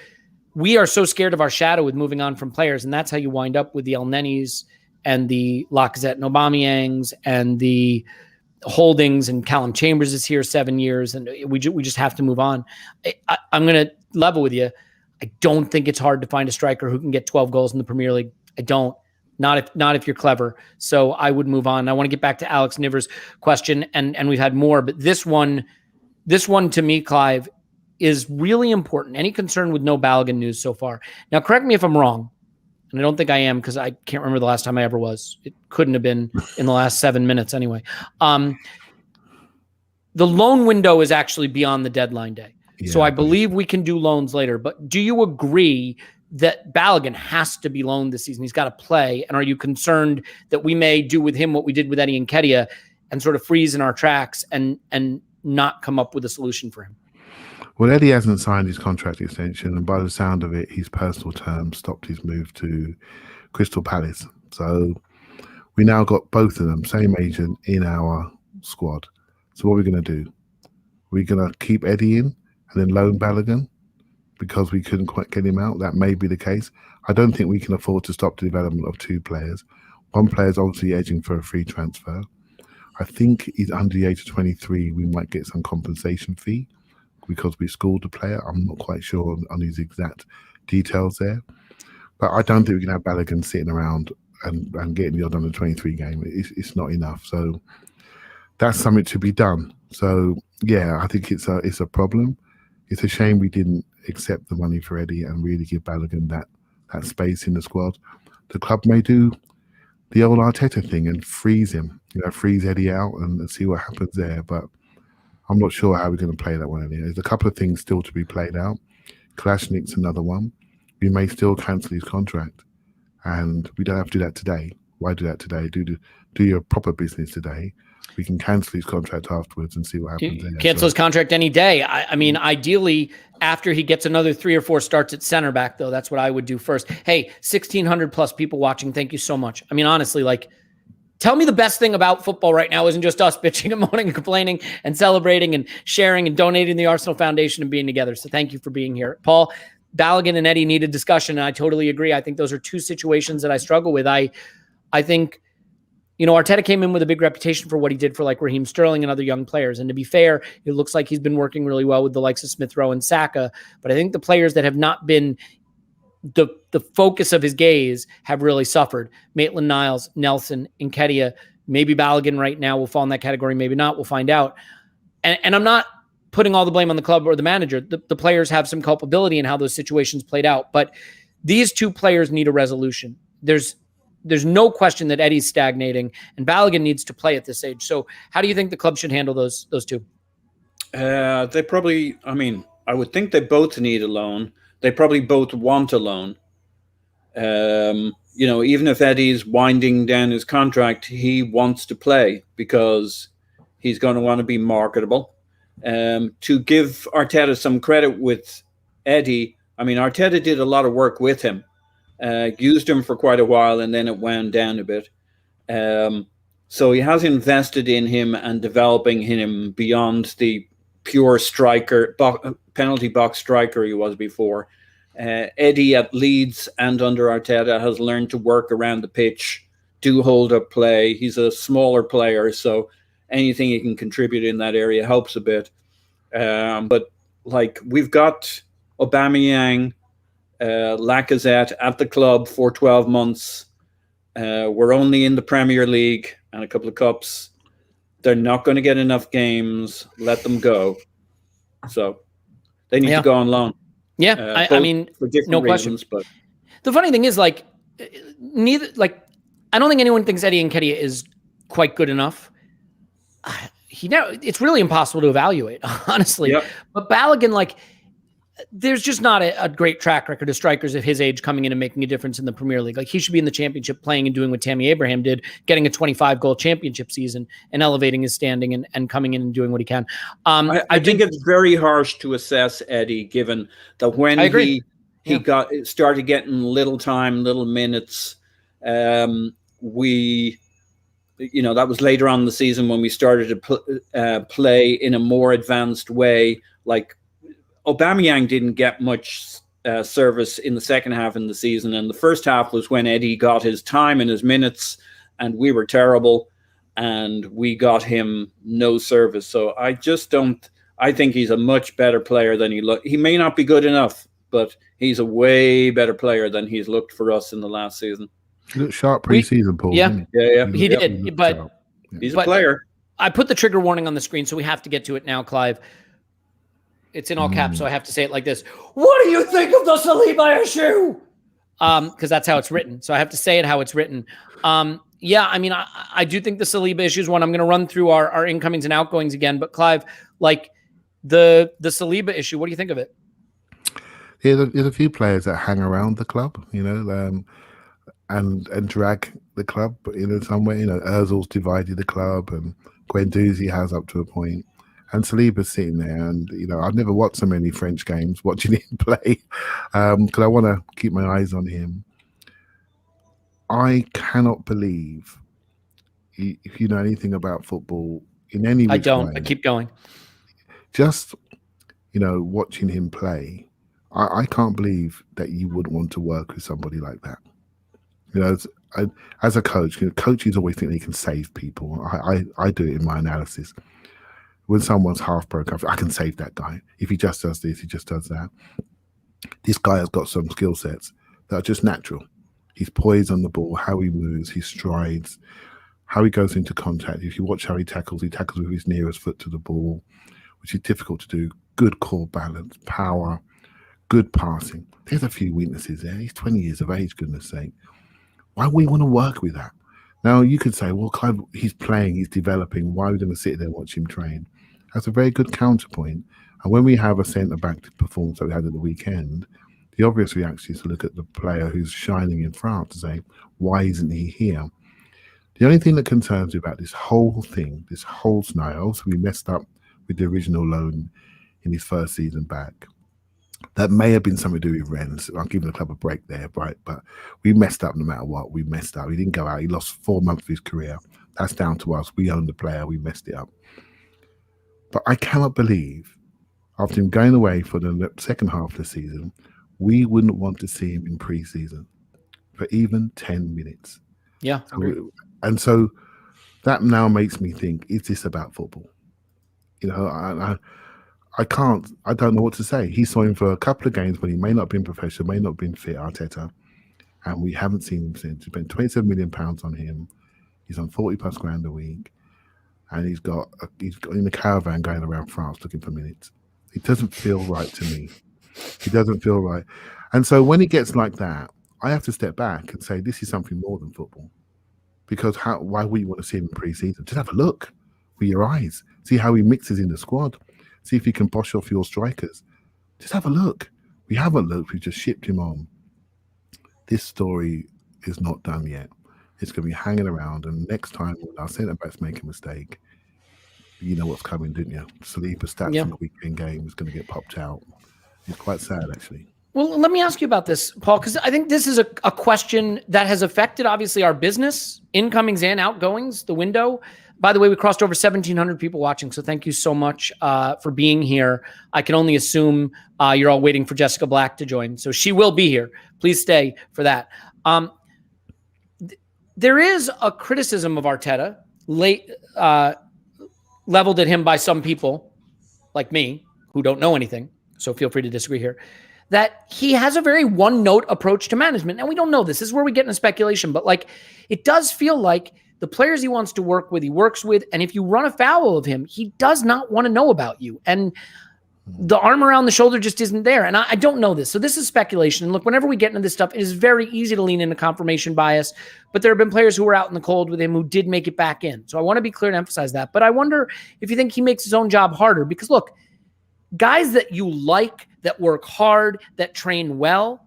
[SPEAKER 1] we are so scared of our shadow with moving on from players, and that's how you wind up with the El Nenis and the Lacazette and Aubameyangs and the Holdings, and Callum Chambers is here 7 years, and we just have to move on. I'm going to level with you. I don't think it's hard to find a striker who can get 12 goals in the Premier League. I don't. Not if you're clever. So I would move on. I want to get back to Alex Niver's question, and we've had more, but this one to me, Clive, is really important. Any concern with no Balogun news so far? Now, correct me if I'm wrong, and I don't think I am because I can't remember the last time I ever was. It couldn't have been in the last 7 minutes anyway. The loan window is actually beyond the deadline day. Yeah, so I believe we can do loans later. But do you agree that Balogun has to be loaned this season? He's got to play. And are you concerned that we may do with him what we did with Eddie and Kedia and sort of freeze in our tracks and not come up with a solution for him?
[SPEAKER 2] Well, Eddie hasn't signed his contract extension, and by the sound of it, his personal terms stopped his move to Crystal Palace. So we now got both of them, same agent, in our squad. So what are we going to do? We're going to keep Eddie in and then loan Balogun because we couldn't quite get him out. That may be the case. I don't think we can afford to stop the development of 2 players. One player is obviously edging for a free transfer. I think he's under the age of 23. We might get some compensation fee because we schooled the player. I'm not quite sure on his exact details there. But I don't think we can have Balogun sitting around and getting the odd under 23 game. It's not enough. So that's something to be done. So yeah, I think it's a problem. It's a shame we didn't accept the money for Eddie and really give Balogun that space in the squad. The club may do the old Arteta thing and freeze him, freeze Eddie out and see what happens there. But I'm not sure how we're going to play that one. Eddie. There's a couple of things still to be played out. Kalashnik's another one. We may still cancel his contract, and we don't have to do that today. Why do that today? Do your proper business today. We can cancel his contract afterwards and see what happens there.
[SPEAKER 1] Cancel his contract any day. I mean, ideally, after he gets another 3 or 4 starts at center back, though, that's what I would do first. Hey, 1,600 plus people watching. Thank you so much. I mean, honestly, tell me the best thing about football right now isn't just us bitching and moaning and complaining and celebrating and sharing and donating to the Arsenal Foundation and being together. So thank you for being here. Paul, Balogun and Eddie need a discussion, and I totally agree. I think those are 2 situations that I struggle with. I think, Arteta came in with a big reputation for what he did for like Raheem Sterling and other young players. And to be fair, it looks like he's been working really well with the likes of Smith Rowe and Saka. But I think the players that have not been the focus of his gaze have really suffered. Maitland-Niles, Nelson, Nketiah, maybe Balogun right now will fall in that category, maybe not. We'll find out. And I'm not putting all the blame on the club or the manager. The players have some culpability in how those situations played out. But these two players need a resolution. There's no question that Eddie's stagnating and Balogun needs to play at this age. So how do you think the club should handle those two?
[SPEAKER 3] They probably, I would think they both need a loan. They probably both want a loan. Even if Eddie's winding down his contract, he wants to play because he's going to want to be marketable. To give Arteta some credit with Eddie, Arteta did a lot of work with him, used him for quite a while, and then it wound down a bit. So he has invested in him and developing him beyond the pure striker, penalty box striker he was before. Eddie at Leeds and under Arteta has learned to work around the pitch, do hold up play. He's a smaller player, so anything he can contribute in that area helps a bit. But like we've got Aubameyang, Lacazette at the club for 12 months. We're only in the Premier League and a couple of cups. They're not going to get enough games. Let them go. So they need to go on loan.
[SPEAKER 1] Yeah,
[SPEAKER 3] for different
[SPEAKER 1] no
[SPEAKER 3] reasons,
[SPEAKER 1] question.
[SPEAKER 3] But
[SPEAKER 1] the funny thing is, I don't think anyone thinks Eddie Nketiah is quite good enough. It's really impossible to evaluate, honestly.
[SPEAKER 3] Yep.
[SPEAKER 1] But Balogun, there's just not a great track record of strikers of his age coming in and making a difference in the Premier League. He should be in the Championship playing and doing what Tammy Abraham did, getting a 25-goal championship season and elevating his standing and coming in and doing what he can.
[SPEAKER 3] I think it's very harsh to assess Eddie, given that when he started getting little time, little minutes, that was later on in the season when we started to play in a more advanced way. Aubameyang didn't get much service in the second half of the season, and the first half was when Eddie got his time and his minutes, and we were terrible, and we got him no service. So I think he's a much better player than he may not be good enough, but he's a way better player than he's looked for us in the last season.
[SPEAKER 2] He looked sharp pre-season, Paul.
[SPEAKER 1] Yeah,
[SPEAKER 2] didn't
[SPEAKER 1] he? He did, but
[SPEAKER 3] he's a player.
[SPEAKER 1] I put the trigger warning on the screen, so we have to get to it now, Clive. It's in all caps, so I have to say it like this. What do you think of the Saliba issue? Because that's how it's written. So I have to say it how it's written. I do think the Saliba issue is one. I'm going to run through our incomings and outgoings again. But Clive, the Saliba issue, what do you think of it?
[SPEAKER 2] Yeah, there's a few players that hang around the club, and drag the club in some way. Ozil's divided the club, and Guendouzi has up to a point. And Saliba's sitting there, and I've never watched so many French games watching him play because I want to keep my eyes on him. I cannot believe, if you know anything about football in any way.
[SPEAKER 1] I don't. I keep going. Just
[SPEAKER 2] watching him play, I can't believe that you would want to work with somebody like that. As a coach, coaches always think they can save people. I do it in my analysis. When someone's half broken, I can save that guy. If he just does this, he just does that. This guy has got some skill sets that are just natural. His poise on the ball, how he moves, his strides, how he goes into contact. If you watch how he tackles with his nearest foot to the ball, which is difficult to do. Good core balance, power, good passing. There's a few weaknesses there. He's 20 years of age, goodness sake. Why would we want to work with that? Now, you could say, well, Clive, he's playing, he's developing. Why are we going to sit there and watch him train? That's a very good counterpoint. And when we have a centre-back performance that we had at the weekend, the obvious reaction is to look at the player who's shining in France and say, why isn't he here? The only thing that concerns me about this whole thing, this whole scenario, so we messed up with the original loan in his first season back. That may have been something to do with Rennes. I'm giving the club a break there, right? But we messed up no matter what. We messed up. He didn't go out. He lost 4 months of his career. That's down to us. We own the player. We messed it up. But I cannot believe, after him going away for the second half of the season, we wouldn't want to see him in pre-season for even 10 minutes.
[SPEAKER 1] Yeah.
[SPEAKER 2] So that now makes me think: is this about football? I don't know what to say. He saw him for a couple of games when he may not have been professional, may not have been fit, Arteta, and we haven't seen him since. He spent £27 million on him. He's on 40 plus grand a week, and he's got in the caravan going around France looking for minutes. It doesn't feel right to me. He doesn't feel right. And so when it gets like that, I have to step back and say, this is something more than football. Because why would you want to see him in pre-season? Just have a look with your eyes. See how he mixes in the squad. See if he can bosh off your strikers. Just have a look. We haven't looked. We just shipped him on. This story is not done yet. It's going to be hanging around. And next time when our centre-backs make a mistake, you know what's coming, didn't you? Saliba stats from the weekend game is going to get popped out. It's quite sad, actually.
[SPEAKER 1] Well, let me ask you about this, Paul, because I think this is a question that has affected, obviously, our business, incomings and outgoings, the window. By the way, we crossed over 1,700 people watching, so thank you so much for being here. I can only assume you're all waiting for Jessica Black to join, so she will be here. Please stay for that. There is a criticism of Arteta leveled at him by some people, like me, who don't know anything, so feel free to disagree here, that he has a very one-note approach to management. And we don't know this. This is where we get into speculation. But like, it does feel like the players he wants to work with, he works with. And if you run afoul of him, he does not want to know about you. And the arm around the shoulder just isn't there. And I don't know this. So this is speculation. And look, whenever we get into this stuff, it is very easy to lean into confirmation bias. But there have been players who were out in the cold with him who did make it back in. So I want to be clear and emphasize that. But I wonder if you think he makes his own job harder. Because look, guys that you like, that work hard, that train well,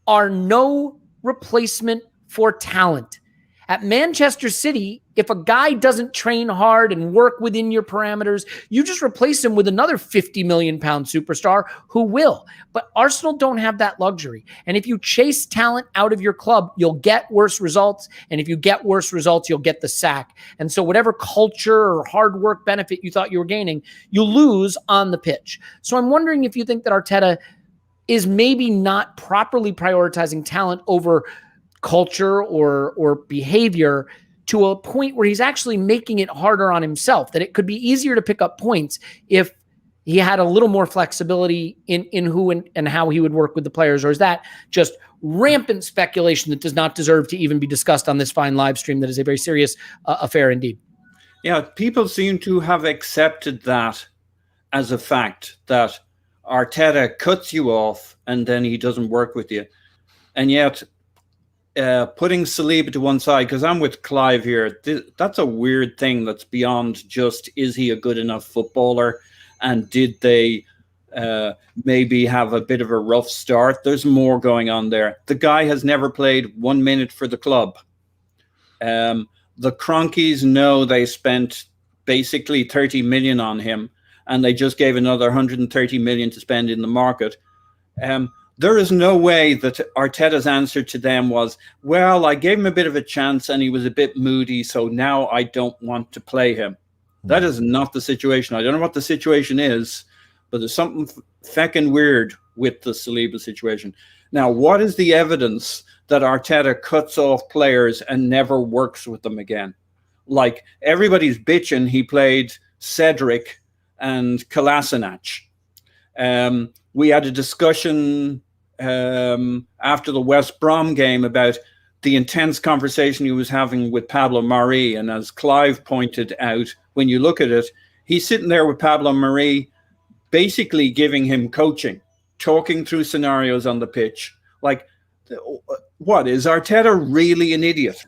[SPEAKER 1] are no replacement for talent. At Manchester City, if a guy doesn't train hard and work within your parameters, you just replace him with another £50 million superstar who will. But Arsenal don't have that luxury. And if you chase talent out of your club, you'll get worse results. And if you get worse results, you'll get the sack. And so whatever culture or hard work benefit you thought you were gaining, you lose on the pitch. So I'm wondering if you think that Arteta is maybe not properly prioritizing talent over culture or behavior to a point where he's actually making it harder on himself, that it could be easier to pick up points if he had a little more flexibility in who and how he would work with the players? Or is that just rampant speculation that does not deserve to even be discussed on this fine live stream that is a very serious affair indeed?
[SPEAKER 3] Yeah, people seem to have accepted that as a fact, that Arteta cuts you off and then he doesn't work with you. And yet putting Saliba to one side, because I'm with Clive here, that's a weird thing that's beyond just, is he a good enough footballer? And did they maybe have a bit of a rough start? There's more going on there. The guy has never played 1 minute for the club. The Cronkies know they spent basically 30 million on him, and they just gave another 130 million to spend in the market. There is no way that Arteta's answer to them was, well, I gave him a bit of a chance and he was a bit moody, so now I don't want to play him. That is not the situation. I don't know what the situation is, but there's something feckin' weird with the Saliba situation. Now, what is the evidence that Arteta cuts off players and never works with them again? Like, everybody's bitching he played Cedric and Kolasinac. We had a discussion after the West Brom game about the intense conversation he was having with Pablo Mari. And as Clive pointed out, when you look at it, he's sitting there with Pablo Mari, basically giving him coaching, talking through scenarios on the pitch. Like, what, is Arteta really an idiot?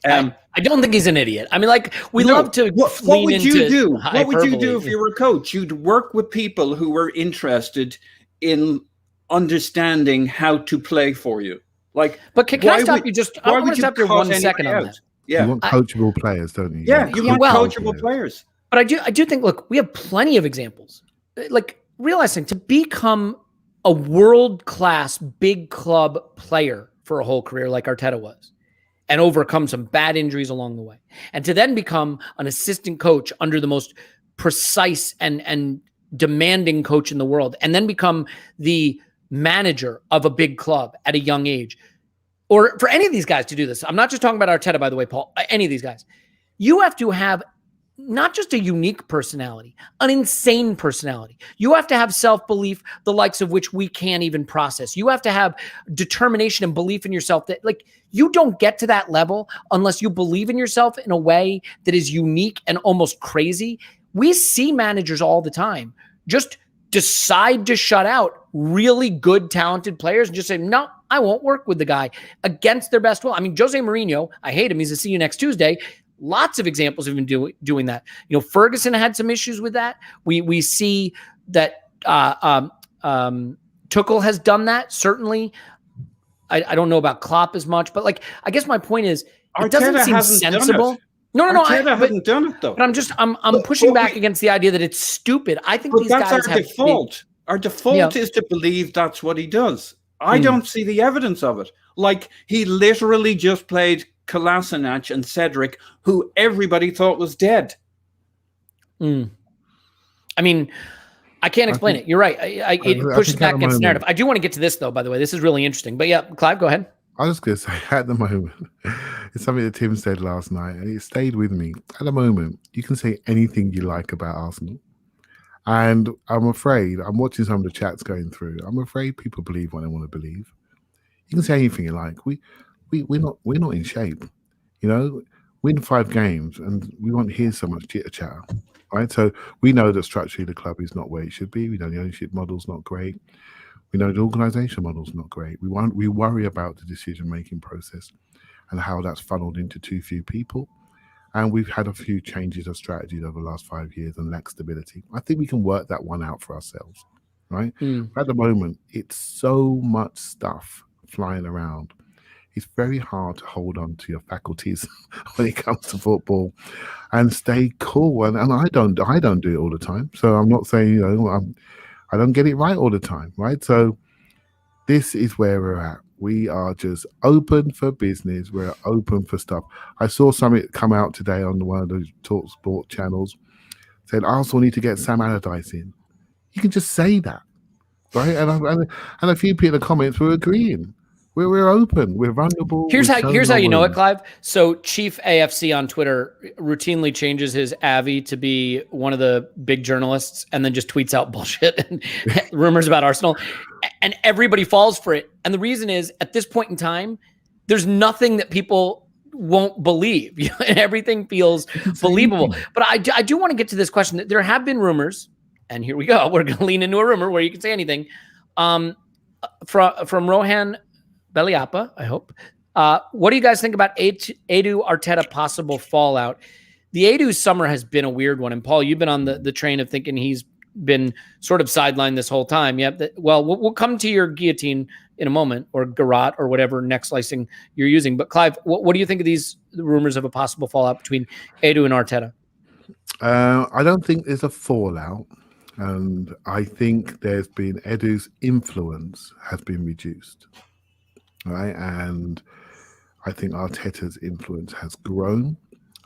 [SPEAKER 1] I don't think he's an idiot. I mean, like, love to
[SPEAKER 3] what would you do?
[SPEAKER 1] Hyperbole.
[SPEAKER 3] What would you do if you were a coach? You'd work with people who were interested in understanding how to play for you. Like,
[SPEAKER 1] but can I stop you just? I want to stop you 1 second on that.
[SPEAKER 2] Yeah, you want coachable players, don't you?
[SPEAKER 3] Yeah, you want coachable players.
[SPEAKER 1] But I do think, look, we have plenty of examples. Like, realizing to become a world-class big club player for a whole career like Arteta was, and overcome some bad injuries along the way, and to then become an assistant coach under the most precise and demanding coach in the world, and then become the manager of a big club at a young age. or for any of these guys to do this, I'm not just talking about Arteta, by the way, Paul, any of these guys, you have to have not just a unique personality, an insane personality. You have to have self-belief, the likes of which we can't even process. You have to have determination and belief in yourself that, like, you don't get to that level unless you believe in yourself in a way that is unique and almost crazy. We see managers all the time just decide to shut out really good, talented players and just say, no, I won't work with the guy against their best will. I mean, Jose Mourinho, I hate him. He's a see you next Tuesday. Lots of examples of him doing that. You know, Ferguson had some issues with that. We see that Tuchel has done that. Certainly, I don't know about Klopp as much, but like, I guess my point is, it doesn't seem sensible. No.
[SPEAKER 3] Arteta hasn't done it though.
[SPEAKER 1] But I'm pushing back against the idea that it's stupid. I think these guys
[SPEAKER 3] that's our default. Our default is to believe that's what he does. I don't see the evidence of it. Like, he literally just played Kolasinac and Cedric, who everybody thought was dead.
[SPEAKER 1] I mean, I can't explain it. You're right. It pushes back against the narrative. I do want to get to this, though, by the way. This is really interesting. But yeah, Clive, go ahead.
[SPEAKER 2] I was going to say, at the moment, it's something that Tim said last night, and it stayed with me. At the moment, you can say anything you like about Arsenal. And I'm afraid, I'm watching some of the chats going through. I'm afraid people believe what they want to believe. You can say anything you like. We're not in shape. You know, win 5 games and we won't hear so much chitter chatter. Right? So we know that structurally the club is not where it should be. We know the ownership model's not great. We know the organisation model's not great. We worry about the decision-making process and how that's funneled into too few people. And we've had a few changes of strategies over the last 5 years and lack stability. I think we can work that one out for ourselves, right? At the moment, it's so much stuff flying around. It's very hard to hold on to your faculties when it comes to football and stay cool. And I don't do it all the time. So I'm not saying, you know, I don't get it right all the time, right? So this is where we're at. We are just open for business. We're open for stuff. I saw something come out today on one of the Talk Sport channels. Said Arsenal need to get Sam Allardyce in. You can just say that, right? And a few people in the comments were agreeing. We're open. We're vulnerable.
[SPEAKER 1] Here's how you know it, Clive. So Chief AFC on Twitter routinely changes his Avi to be one of the big journalists and then just tweets out bullshit and rumors about Arsenal. And everybody falls for it. And the reason is, at this point in time, there's nothing that people won't believe. Everything feels believable. But I do want to get to this question. There have been rumors, and here we go. We're going to lean into a rumor where you can say anything. From Rohan Beliapa, I hope. What do you guys think about Edu Arteta possible fallout? The Edu summer has been a weird one. And Paul, you've been on the train of thinking he's been sort of sidelined this whole time. Yeah. Well, we'll come to your guillotine in a moment, or garrote, or whatever neck slicing you're using. But Clive, what do you think of these rumors of a possible fallout between Edu and Arteta?
[SPEAKER 2] I don't think there's a fallout. And I think there's been Edu's influence has been reduced. Right, and I think Arteta's influence has grown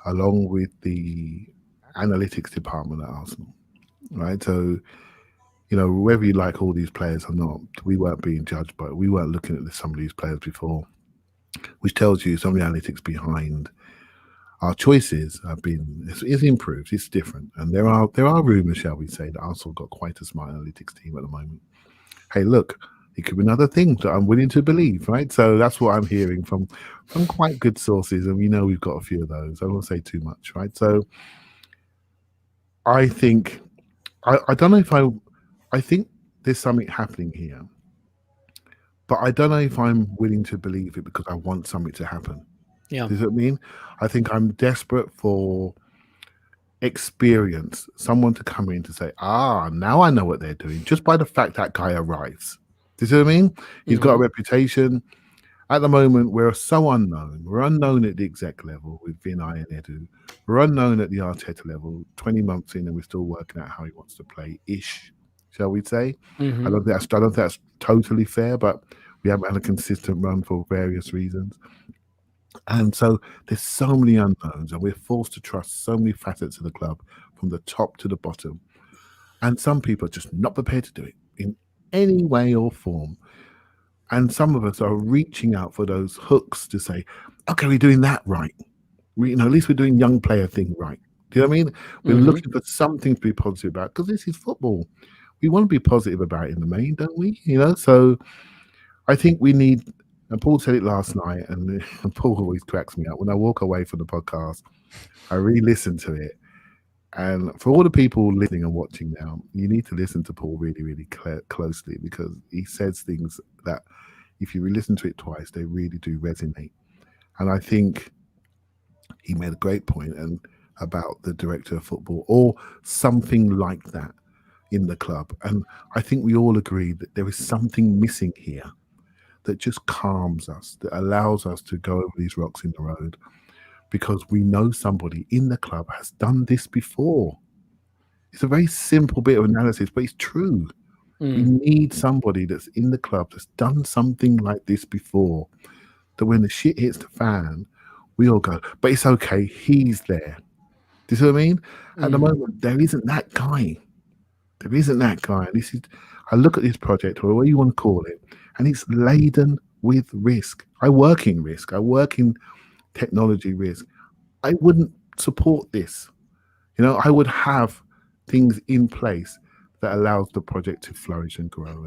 [SPEAKER 2] along with the analytics department at Arsenal. Right, so you know, whether you like all these players or not, we weren't being judged, but we weren't looking at some of these players before, which tells you some of the analytics behind our choices have been it's improved. It's different, and there are rumors, shall we say, that Arsenal got quite a smart analytics team at the moment. Hey, look. It could be another thing that I'm willing to believe, right? So that's what I'm hearing from quite good sources, and we know we've got a few of those. I won't say too much, right? So I think I don't know if I think there's something happening here, but I don't know if I'm willing to believe it because I want something to happen.
[SPEAKER 1] Yeah,
[SPEAKER 2] does it mean? I think I'm desperate for experience, someone to come in to say, now I know what they're doing, just by the fact that guy arrives. Do you see what I mean? He's got a reputation. At the moment, we're so unknown. We're unknown at the exec level with Vinay and Edu. We're unknown at the Arteta level. 20 months in, and we're still working out how he wants to play, shall we say? I don't think that's totally fair, but we haven't had a consistent run for various reasons. And so there's so many unknowns, and we're forced to trust so many facets of the club from the top to the bottom. And some people are just not prepared to do it in any way or form. And some of us are reaching out for those hooks to say, okay, we're doing that right. At least we're doing young player thing right. Do you know what I mean? We're looking for something to be positive about because this is football. We want to be positive about it in the main, don't we? So I think we need, and Paul said it last night, and Paul always cracks me up. When I walk away from the podcast, I re-listen to it. And for all the people listening and watching now, you need to listen to Paul really, really closely because he says things that if you listen to it twice, they really do resonate. And I think he made a great point about the director of football or something like that in the club. And I think we all agree that there is something missing here that just calms us, that allows us to go over these rocks in the road. Because we know somebody in the club has done this before. It's a very simple bit of analysis, but it's true. We need somebody that's in the club that's done something like this before. That when the shit hits the fan, we all go, but it's okay, he's there. Do you see what I mean? At the moment, there isn't that guy. There isn't that guy. I look at this project, or what you want to call it, and it's laden with risk. I work in risk. I work in technology risk. I wouldn't support this. I would have things in place that allows the project to flourish and grow,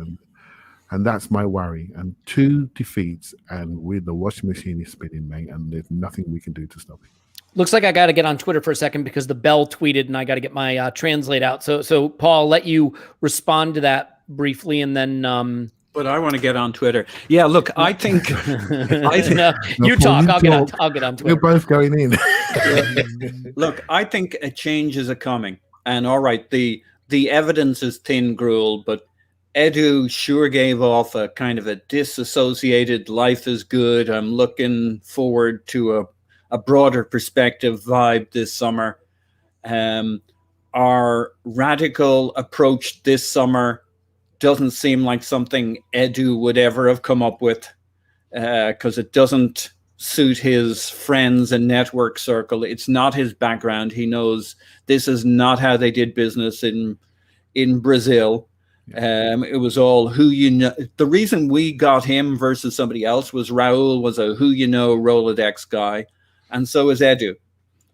[SPEAKER 2] and that's my worry. And 2 defeats, and with the washing machine is spinning, mate, and there's nothing we can do to stop it.
[SPEAKER 1] Looks like I got to get on Twitter for a second because the bell tweeted, and I got to get my translate out. So Paul, let you respond to that briefly, and then.
[SPEAKER 3] But I want to get on Twitter. Yeah, look, I think.
[SPEAKER 1] No, you talk. I'll get on Twitter.
[SPEAKER 2] We're both going in.
[SPEAKER 3] Look, I think a change is coming. And all right, the evidence is thin gruel, but Edu sure gave off a kind of a disassociated life is good. I'm looking forward to a broader perspective vibe this summer. Our radical approach this summer doesn't seem like something Edu would ever have come up with because it doesn't suit his friends and network circle. It's not his background. He knows this is not how they did business in Brazil. It was all who you know. The reason we got him versus somebody else was Raul was a who you know Rolodex guy, and so is Edu.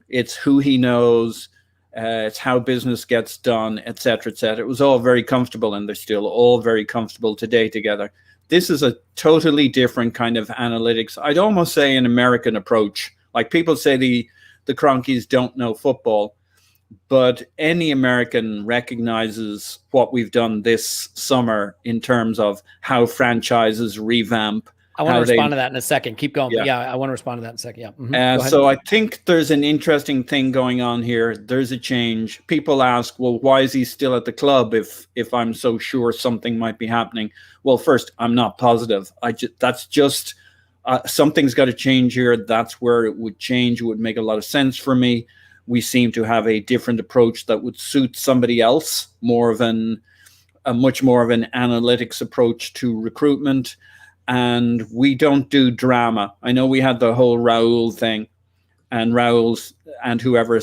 [SPEAKER 3] It's who he knows. It's how business gets done, et cetera, et cetera. It was all very comfortable, and they're still all very comfortable today together. This is a totally different kind of analytics. I'd almost say an American approach. Like people say the Cronkies don't know football, but any American recognizes what we've done this summer in terms of how franchises revamp.
[SPEAKER 1] I want to respond to that in a second. Keep going. Yeah, I want to respond to that in a second. Yeah.
[SPEAKER 3] So I think there's an interesting thing going on here. There's a change. People ask, well, why is he still at the club if I'm so sure something might be happening? Well, first, I'm not positive. That's just something's got to change here. That's where it would change. It would make a lot of sense for me. We seem to have a different approach that would suit somebody else, much more of an analytics approach to recruitment. And we don't do drama. I know we had the whole Raul thing and Raul's and whoever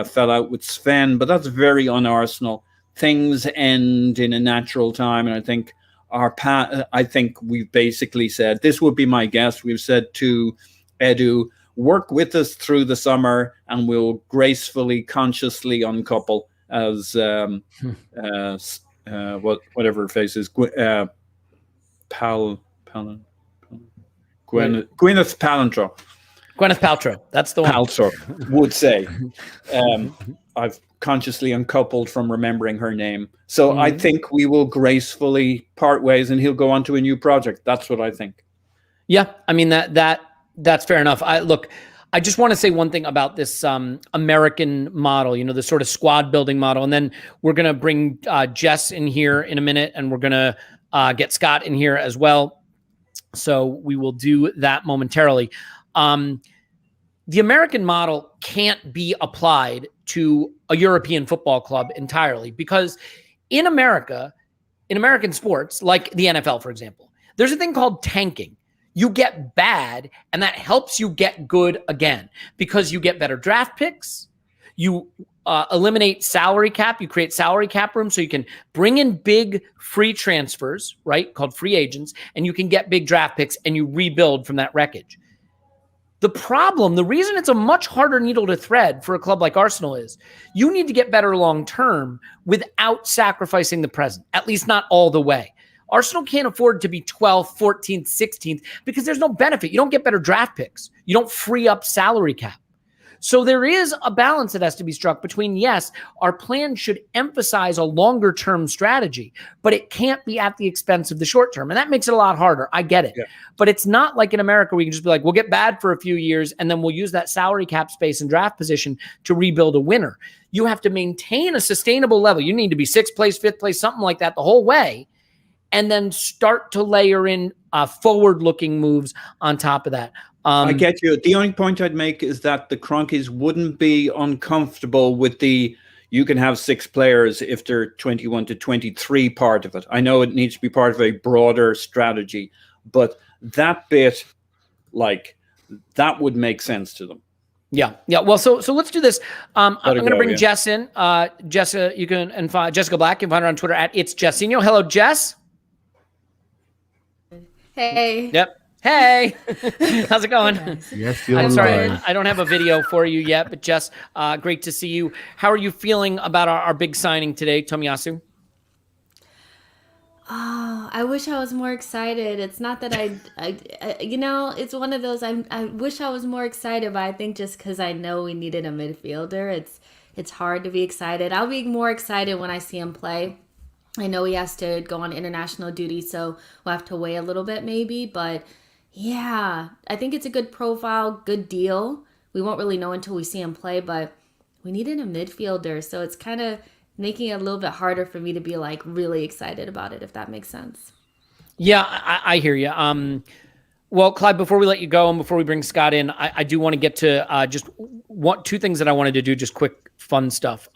[SPEAKER 3] fell out with Sven, but that's very un-Arsenal. Things end in a natural time. And I think I think we've basically said, this would be my guess. We've said to Edu, work with us through the summer and we'll gracefully, consciously uncouple as whatever her face is, Gwyneth Paltrow.
[SPEAKER 1] Gwyneth Paltrow. That's the one.
[SPEAKER 3] Paltrow would say. I've consciously uncoupled from remembering her name. So I think we will gracefully part ways and he'll go on to a new project. That's what I think.
[SPEAKER 1] Yeah. I mean, that's fair enough. I just want to say one thing about this American model, the sort of squad building model. And then we're going to bring Jess in here in a minute, and we're going to get Scott in here as well. So we will do that momentarily. The American model can't be applied to a European football club entirely because in American sports, like the NFL, for example, there's a thing called tanking. You get bad, and that helps you get good again because you get better draft picks. You eliminate salary cap. You create salary cap room so you can bring in big free transfers, right, called free agents, and you can get big draft picks and you rebuild from that wreckage. The problem, the reason it's a much harder needle to thread for a club like Arsenal is you need to get better long-term without sacrificing the present, at least not all the way. Arsenal can't afford to be 12th, 14th, 16th because there's no benefit. You don't get better draft picks. You don't free up salary cap. So there is a balance that has to be struck between, yes, our plan should emphasize a longer-term strategy, but it can't be at the expense of the short-term. And that makes it a lot harder. I get it. Yeah. But it's not like in America where you can just be like, we'll get bad for a few years, and then we'll use that salary cap space and draft position to rebuild a winner. You have to maintain a sustainable level. You need to be 6th place, 5th place, something like that the whole way, and then start to layer in forward-looking moves on top of that.
[SPEAKER 3] I get you. The only point I'd make is that the Cronkies wouldn't be uncomfortable with you can have 6 players if they're 21 to 23 part of it. I know it needs to be part of a broader strategy, but that bit, that would make sense to them.
[SPEAKER 1] Yeah. Well, so let's do this. I'm going to bring Jess in. Jessica, you can find Jessica Black. You can find her on Twitter at It's Jessinho. Hello, Jess.
[SPEAKER 4] Hey.
[SPEAKER 1] Yep. Hey, how's it going?
[SPEAKER 2] Yes,
[SPEAKER 1] I'm sorry, I don't have a video for you yet, but Jess, great to see you. How are you feeling about our big signing today, Tomiyasu?
[SPEAKER 4] Oh, I wish I was more excited. It's not that I it's one of those, I wish I was more excited, but I think just because I know we needed a midfielder, it's hard to be excited. I'll be more excited when I see him play. I know he has to go on international duty, so we'll have to wait a little bit maybe, but yeah, I think it's a good profile, good deal. We won't really know until we see him play, but we needed a midfielder. So it's kind of making it a little bit harder for me to be really excited about it, if that makes sense.
[SPEAKER 1] Yeah, I hear you. Well, Clive, before we let you go and before we bring Scott in, I do want to get to just two things that I wanted to do, just quick fun stuff.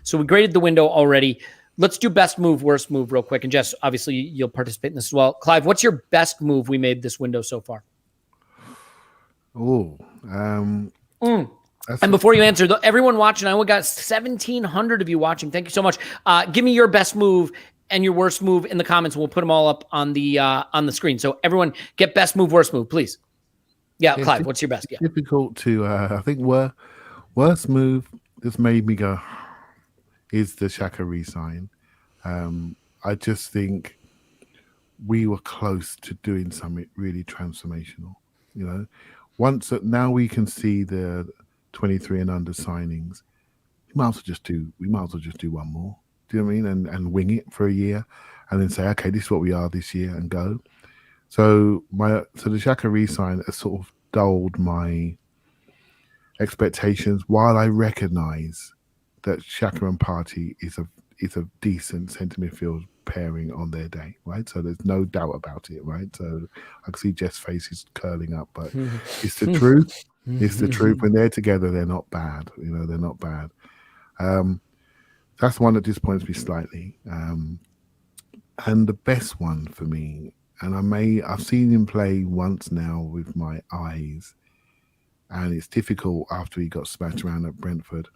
[SPEAKER 1] So we graded the window already. Let's do best move, worst move real quick. And Jess, obviously you'll participate in this as well. Clive, what's your best move we made this window so far?
[SPEAKER 2] And
[SPEAKER 1] before you answer, everyone watching, I only got 1,700 of you watching. Thank you so much. Give me your best move and your worst move in the comments, and we'll put them all up on the screen. So everyone get best move, worst move, please. Yeah, Clive, what's your best? Yeah.
[SPEAKER 2] Difficult to, I think worst move that's made me go, is the Xhaka re-sign. I just think we were close to doing something really transformational. Now we can see the 23 and under signings. We might as well just do one more. Do you know what I mean? And wing it for a year, and then say, okay, this is what we are this year, and go. So the Xhaka re-sign has sort of dulled my expectations. While I recognise that Xhaka and Partey is a decent centre midfield pairing on their day, right? So there's no doubt about it, right? So I can see Jeff's face is curling up, but it's the truth. It's the truth. When they're together, they're not bad. They're not bad. That's the one that disappoints me slightly. And the best one for me, and I've seen him play once now with my eyes, and it's difficult after he got smashed around at Brentford.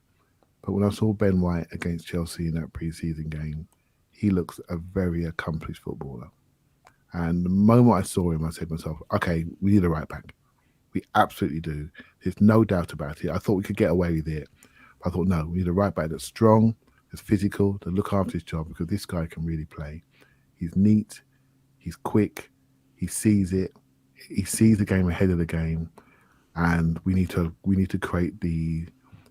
[SPEAKER 2] But when I saw Ben White against Chelsea in that pre-season game, he looks a very accomplished footballer. And the moment I saw him, I said to myself, okay, we need a right back. We absolutely do. There's no doubt about it. I thought we could get away with it. But I thought, no, we need a right back that's strong, that's physical, to look after his job, because this guy can really play. He's neat. He's quick. He sees it. He sees the game ahead of the game. And we need to create the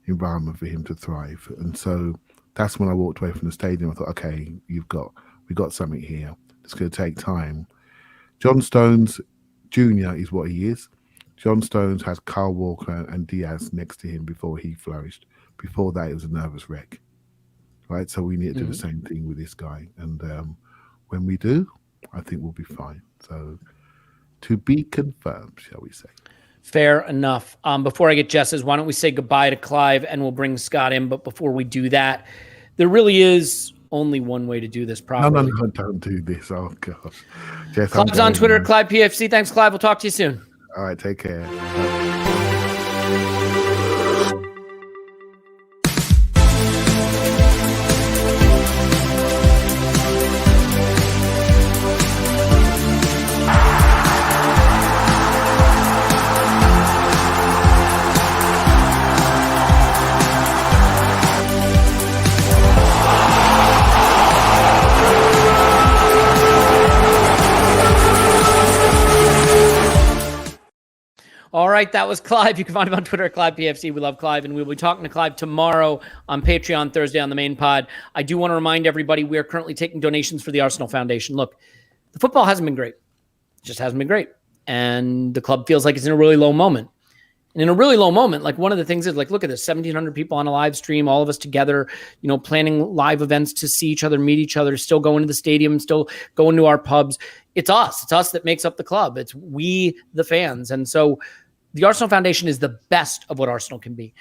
[SPEAKER 2] environment for him to thrive. And so that's when I walked away from the stadium. I thought, okay, we got something here. It's going to take time. John Stones Jr. is what he is. John Stones has Kyle Walker and Diaz next to him before he flourished. Before that, it was a nervous wreck, right? So we need to do the same thing with this guy. And when we do, I think we'll be fine. So to be confirmed, shall we say.
[SPEAKER 1] Fair enough. Before I get Jess's, why don't we say goodbye to Clive and we'll bring Scott in. But before we do that, there really is only one way to do this properly.
[SPEAKER 2] No, don't do this. Oh, gosh. Jess,
[SPEAKER 1] Clive's on Twitter, Clive PFC. Thanks, Clive. We'll talk to you soon.
[SPEAKER 2] All right, take care.
[SPEAKER 1] All right, that was Clive. You can find him on Twitter at ClivePFC. We love Clive, and we'll be talking to Clive tomorrow on Patreon, Thursday on the main pod. I do want to remind everybody we are currently taking donations for the Arsenal Foundation. Look, the football hasn't been great. It just hasn't been great. And the club feels like it's in a really low moment. And in a really low moment, like one of the things is like, look at this, 1,700 people on a live stream, all of us together, planning live events to see each other, meet each other, still going to the stadium, still going to our pubs. It's us. It's us that makes up the club. It's we, the fans. And so the Arsenal Foundation is the best of what Arsenal can be.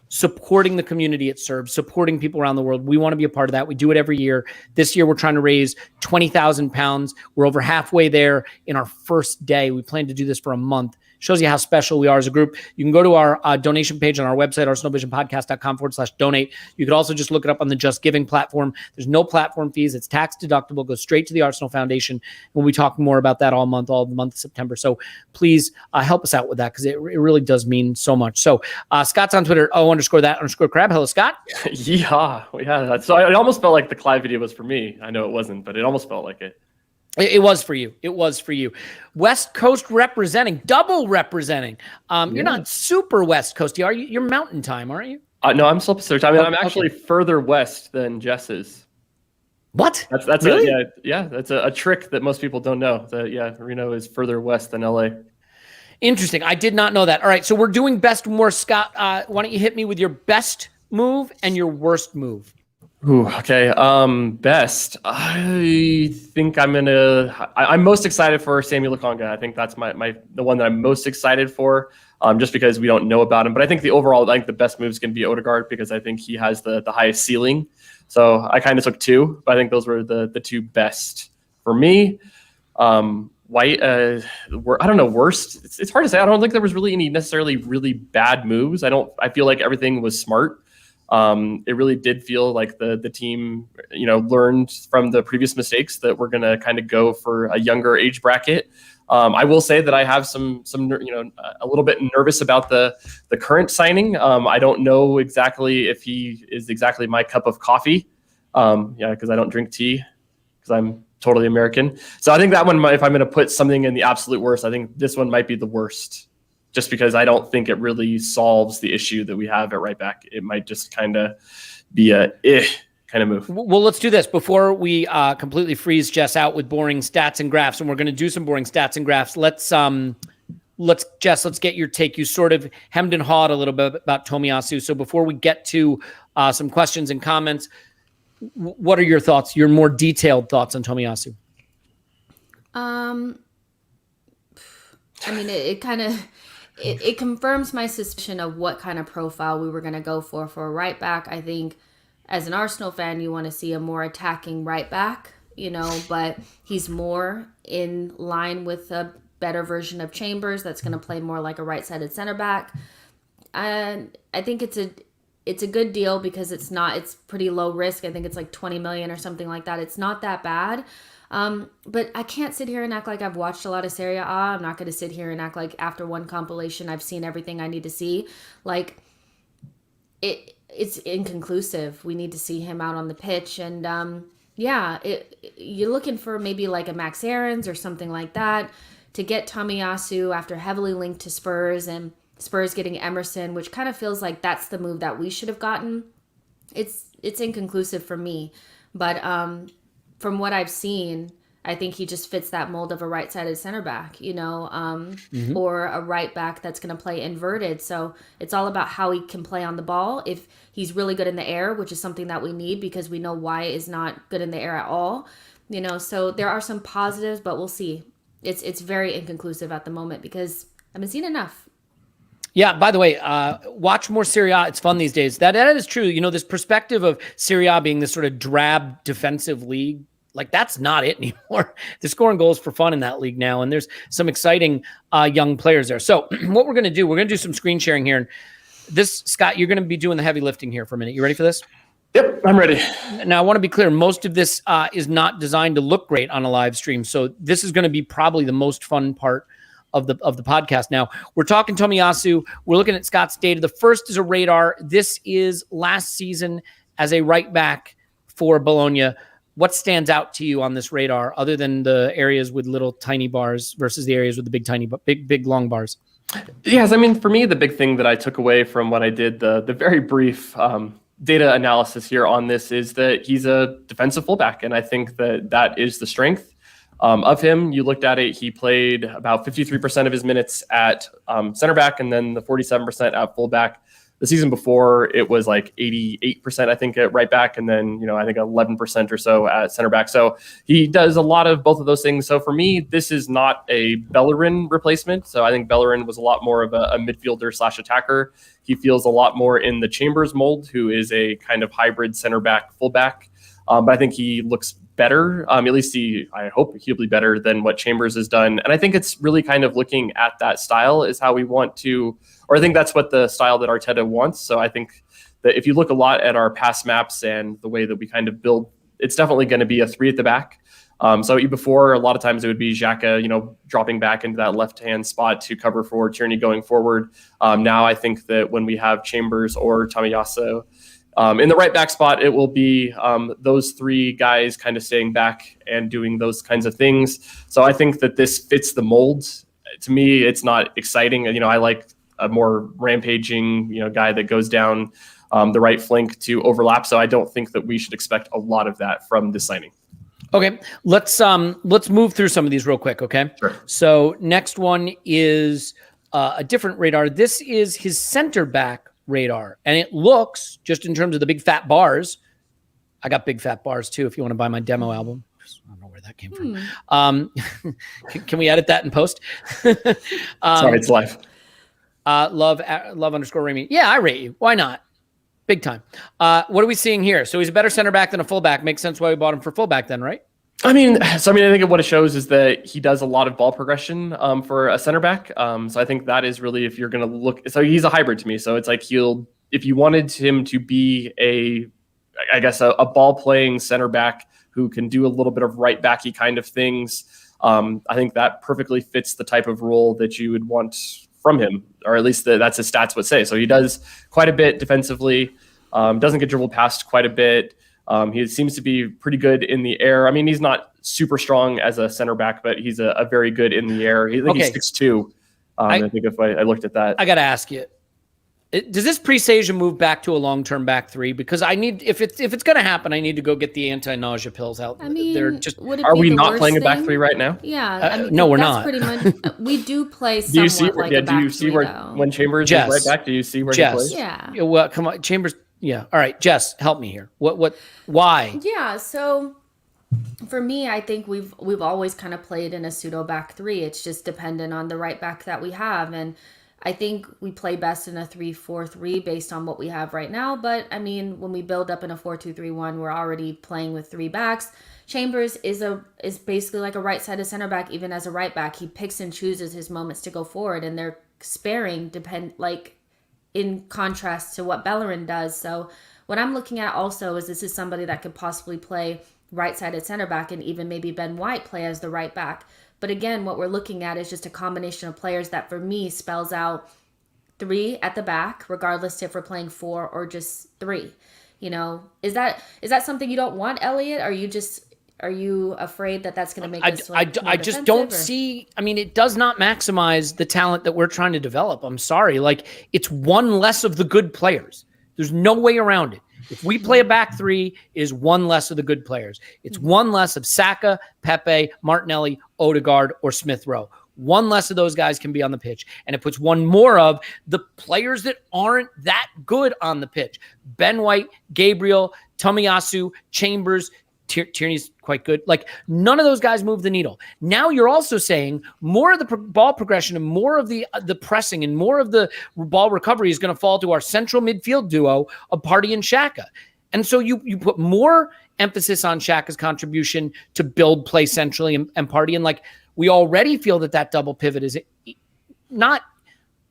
[SPEAKER 1] Supporting the community it serves, supporting people around the world. We want to be a part of that. We do it every year. This year, we're trying to raise £20,000. We're over halfway there in our first day. We plan to do this for a month. Shows you how special we are as a group. You can go to our donation page on our website, arsenalvisionpodcast.com/donate. You could also just look it up on the Just Giving platform. There's no platform fees. It's tax deductible. Goes straight to the Arsenal Foundation. We'll be talking more about that all the month of September. So please help us out with that because it really does mean so much. So Scott's on Twitter, _that_crab. Hello, Scott.
[SPEAKER 5] Yeah. So it almost felt like the Clive video was for me. I know it wasn't, but it almost felt like it.
[SPEAKER 1] It was for you. It was for you. West Coast representing, double representing. You're not super West Coasty, are you? You're Mountain Time, aren't you?
[SPEAKER 5] No, I'm still Pacific Time. I'm actually further west than Jess is.
[SPEAKER 1] What?
[SPEAKER 5] That's
[SPEAKER 1] really?
[SPEAKER 5] That's a trick that most people don't know. Reno is further west than LA. Interesting.
[SPEAKER 1] I did not know that. All right, so we're doing best and worst. Scott, why don't you hit me with your best move and your worst move?
[SPEAKER 5] Ooh, okay. Best. I think I'm most excited for Samuel Lokonga. I think that's the one that I'm most excited for, just because we don't know about him. But I think the best move is going to be Odegaard because I think he has the highest ceiling. So I kind of took two, but I think those were the two best for me. White, I don't know, worst. It's hard to say. I don't think there was really any necessarily really bad moves. I feel like everything was smart. It really did feel like the team, learned from the previous mistakes that we're going to kind of go for a younger age bracket. I will say that I have some a little bit nervous about the current signing. I don't know exactly if he is exactly my cup of coffee. Because I don't drink tea because I'm totally American. So I think that one, if I'm going to put something in the absolute worst, I think this one might be the worst. Just because I don't think it really solves the issue that we have at right back. It might just kind of be a kind of move.
[SPEAKER 1] Well, let's do this before we completely freeze Jess out with boring stats and graphs, and we're going to do some boring stats and graphs. Let's get your take. You sort of hemmed and hawed a little bit about Tomiyasu. So before we get to some questions and comments, what are your thoughts? Your more detailed thoughts on Tomiyasu?
[SPEAKER 4] It confirms my suspicion of what kind of profile we were going to go for a right back. I think as an Arsenal fan, you want to see a more attacking right back, but he's more in line with a better version of Chambers that's going to play more like a right-sided center back. And I think it's a good deal because it's pretty low risk. I think it's like 20 million or something like that. It's not that bad. But I can't sit here and act like I've watched a lot of Serie A. I'm not going to sit here and act like after one compilation I've seen everything I need to see. Like, it's inconclusive. We need to see him out on the pitch. And, you're looking for maybe like a Max Aarons or something like that to get Tomiyasu after heavily linked to Spurs and Spurs getting Emerson, which kind of feels like that's the move that we should have gotten. It's inconclusive for me. But, from what I've seen, I think he just fits that mold of a right-sided center back, or a right back that's going to play inverted. So it's all about how he can play on the ball. If he's really good in the air, which is something that we need because we know Wyatt is not good in the air at all, so there are some positives, but we'll see. It's very inconclusive at the moment because I haven't seen enough.
[SPEAKER 1] Yeah, by the way, watch more Serie A. It's fun these days. That is true. This perspective of Serie A being this sort of drab defensive league, like that's not it anymore. They're scoring goals for fun in that league now, and there's some exciting young players there. So what we're going to do some screen sharing here. And this, Scott, you're going to be doing the heavy lifting here for a minute. You ready for this?
[SPEAKER 5] Yep, I'm ready.
[SPEAKER 1] Now, I want to be clear. Most of this is not designed to look great on a live stream. So this is going to be probably the most fun part of the podcast. Now, we're talking Tomiyasu. We're looking at Scott's data. The first is a radar. This is last season as a right back for Bologna. What stands out to you on this radar other than the areas with little tiny bars versus the areas with the big long bars?
[SPEAKER 5] Yes, I mean, for me, the big thing that I took away from what I did, the very brief data analysis here on this, is that he's a defensive fullback, and I think that is the strength of him. You looked at it; he played about 53% of his minutes at center back, and then the 47% at fullback. The season before, it was like 88%, I think, at right back, and then, I think 11% or so at center back. So he does a lot of both of those things. So for me, this is not a Bellerin replacement. So I think Bellerin was a lot more of a midfielder / attacker. He feels a lot more in the Chambers mold, who is a kind of hybrid center back, fullback. But I think he looks better. At least I hope he'll be better than what Chambers has done. And I think it's really kind of looking at that style is how we want to, or I think that's what the style that Arteta wants. So I think that if you look a lot at our pass maps and the way that we kind of build, it's definitely going to be a 3 at the back. So before, a lot of times it would be Xhaka, dropping back into that left-hand spot to cover for Tierney going forward. Now I think that when we have Chambers or Tomiyasu, in the right back spot, it will be those 3 guys kind of staying back and doing those kinds of things. So I think that this fits the mold. To me, it's not exciting. I like a more rampaging, guy that goes down the right flank to overlap. So I don't think that we should expect a lot of that from this signing.
[SPEAKER 1] Okay, let's move through some of these real quick. Okay,
[SPEAKER 5] sure.
[SPEAKER 1] So next one is a different radar. This is his center back radar, and it looks, just in terms of the big fat bars, I got big fat bars too if you want to buy my demo album. I don't know where that came from. Can we edit that in post?
[SPEAKER 5] Sorry, it's live.
[SPEAKER 1] Love _ Remy. Yeah, I rate you. Why not? Big time. What are we seeing here? So he's a better center back than a fullback. Makes sense why we bought him for fullback then, right?
[SPEAKER 5] I think what it shows is that he does a lot of ball progression for a center back. So I think that is really, if you're going to look, so he's a hybrid to me. So it's like if you wanted him to be a ball playing center back who can do a little bit of right backy kind of things, I think that perfectly fits the type of role that you would want from him, or at least that's his stats would say. So he does quite a bit defensively, doesn't get dribbled past quite a bit. He seems to be pretty good in the air. I mean, he's not super strong as a center back, but he's a very good in the air. He's 6'2". I think if I looked at that.
[SPEAKER 1] I got to ask you, does this presage a move back to a long-term back 3? Because I need, if it's going to happen, I need to go get the anti-nausea pills out.
[SPEAKER 4] I mean,
[SPEAKER 5] are we not playing a back 3 right now?
[SPEAKER 4] Yeah.
[SPEAKER 1] No, we're not.
[SPEAKER 4] Pretty much, we do play somewhat like a back 3,
[SPEAKER 5] do you see where, when Chambers is right back, do you see where he plays?
[SPEAKER 4] Yeah.
[SPEAKER 1] Well, come on, Chambers. Yeah. All right, Jess, help me here. Why?
[SPEAKER 4] Yeah. So for me, I think we've always kind of played in a pseudo back 3. It's just dependent on the right back that we have. And I think we play best in a 3-4-3 based on what we have right now. But I mean, when we build up in a 4-2-3-1, we're already playing with 3 backs. Chambers is basically like a right-sided center back, even as a right back. He picks and chooses his moments to go forward, and they're sparing, in contrast to what Bellerin does. So what I'm looking at also is this is somebody that could possibly play right-sided center back, and even maybe Ben White play as the right back. But again, what we're looking at is just a combination of players that for me spells out 3 at the back, regardless if we're playing 4 or just 3. Is that something you don't want, Elliot? Are you afraid that that's going to make us
[SPEAKER 1] I just don't see. I mean, it does not maximize the talent that we're trying to develop. I'm sorry. It's one less of the good players. There's no way around it. If we play a back 3, it is one less of the good players. It's one less of Saka, Pepe, Martinelli, Odegaard, or Smith Rowe. One less of those guys can be on the pitch. And it puts one more of the players that aren't that good on the pitch. Ben White, Gabriel, Tomiyasu, Chambers, Tierney's quite good. None of those guys move the needle. Now you're also saying more of the ball progression and more of the pressing and more of the ball recovery is going to fall to our central midfield duo of Partey and Xhaka. And so you put more emphasis on Xhaka's contribution to build play centrally and Partey. And we already feel that double pivot is not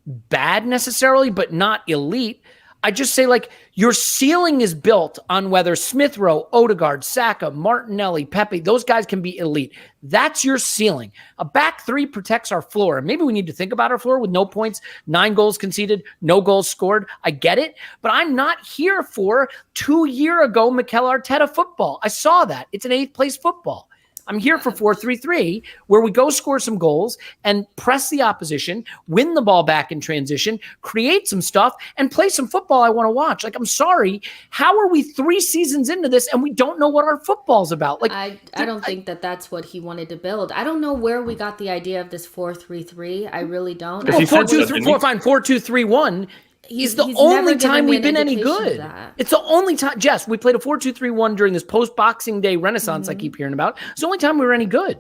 [SPEAKER 1] bad necessarily, but not elite. I just say your ceiling is built on whether Smith Rowe, Odegaard, Saka, Martinelli, Pepe, those guys can be elite. That's your ceiling. A back 3 protects our floor. Maybe we need to think about our floor with no points, 9 goals conceded, no goals scored. I get it, but I'm not here for 2 years ago Mikel Arteta football. I saw that. It's an 8th place football. I'm here for 4-3-3, where we go score some goals and press the opposition, win the ball back in transition, create some stuff, and play some football I want to watch. Like, I'm sorry, how are we 3 seasons into this and we don't know what our football's about? Like,
[SPEAKER 4] I don't think that's what he wanted to build. I don't know where we got the idea of this 4-3-3. I really don't.
[SPEAKER 1] Well, 4-2-3-1. It's the only time we've been any good. It's the only time, Jess, we played a 4-2-3-1 during this post-Boxing Day renaissance I keep hearing about. It's the only time we were any good.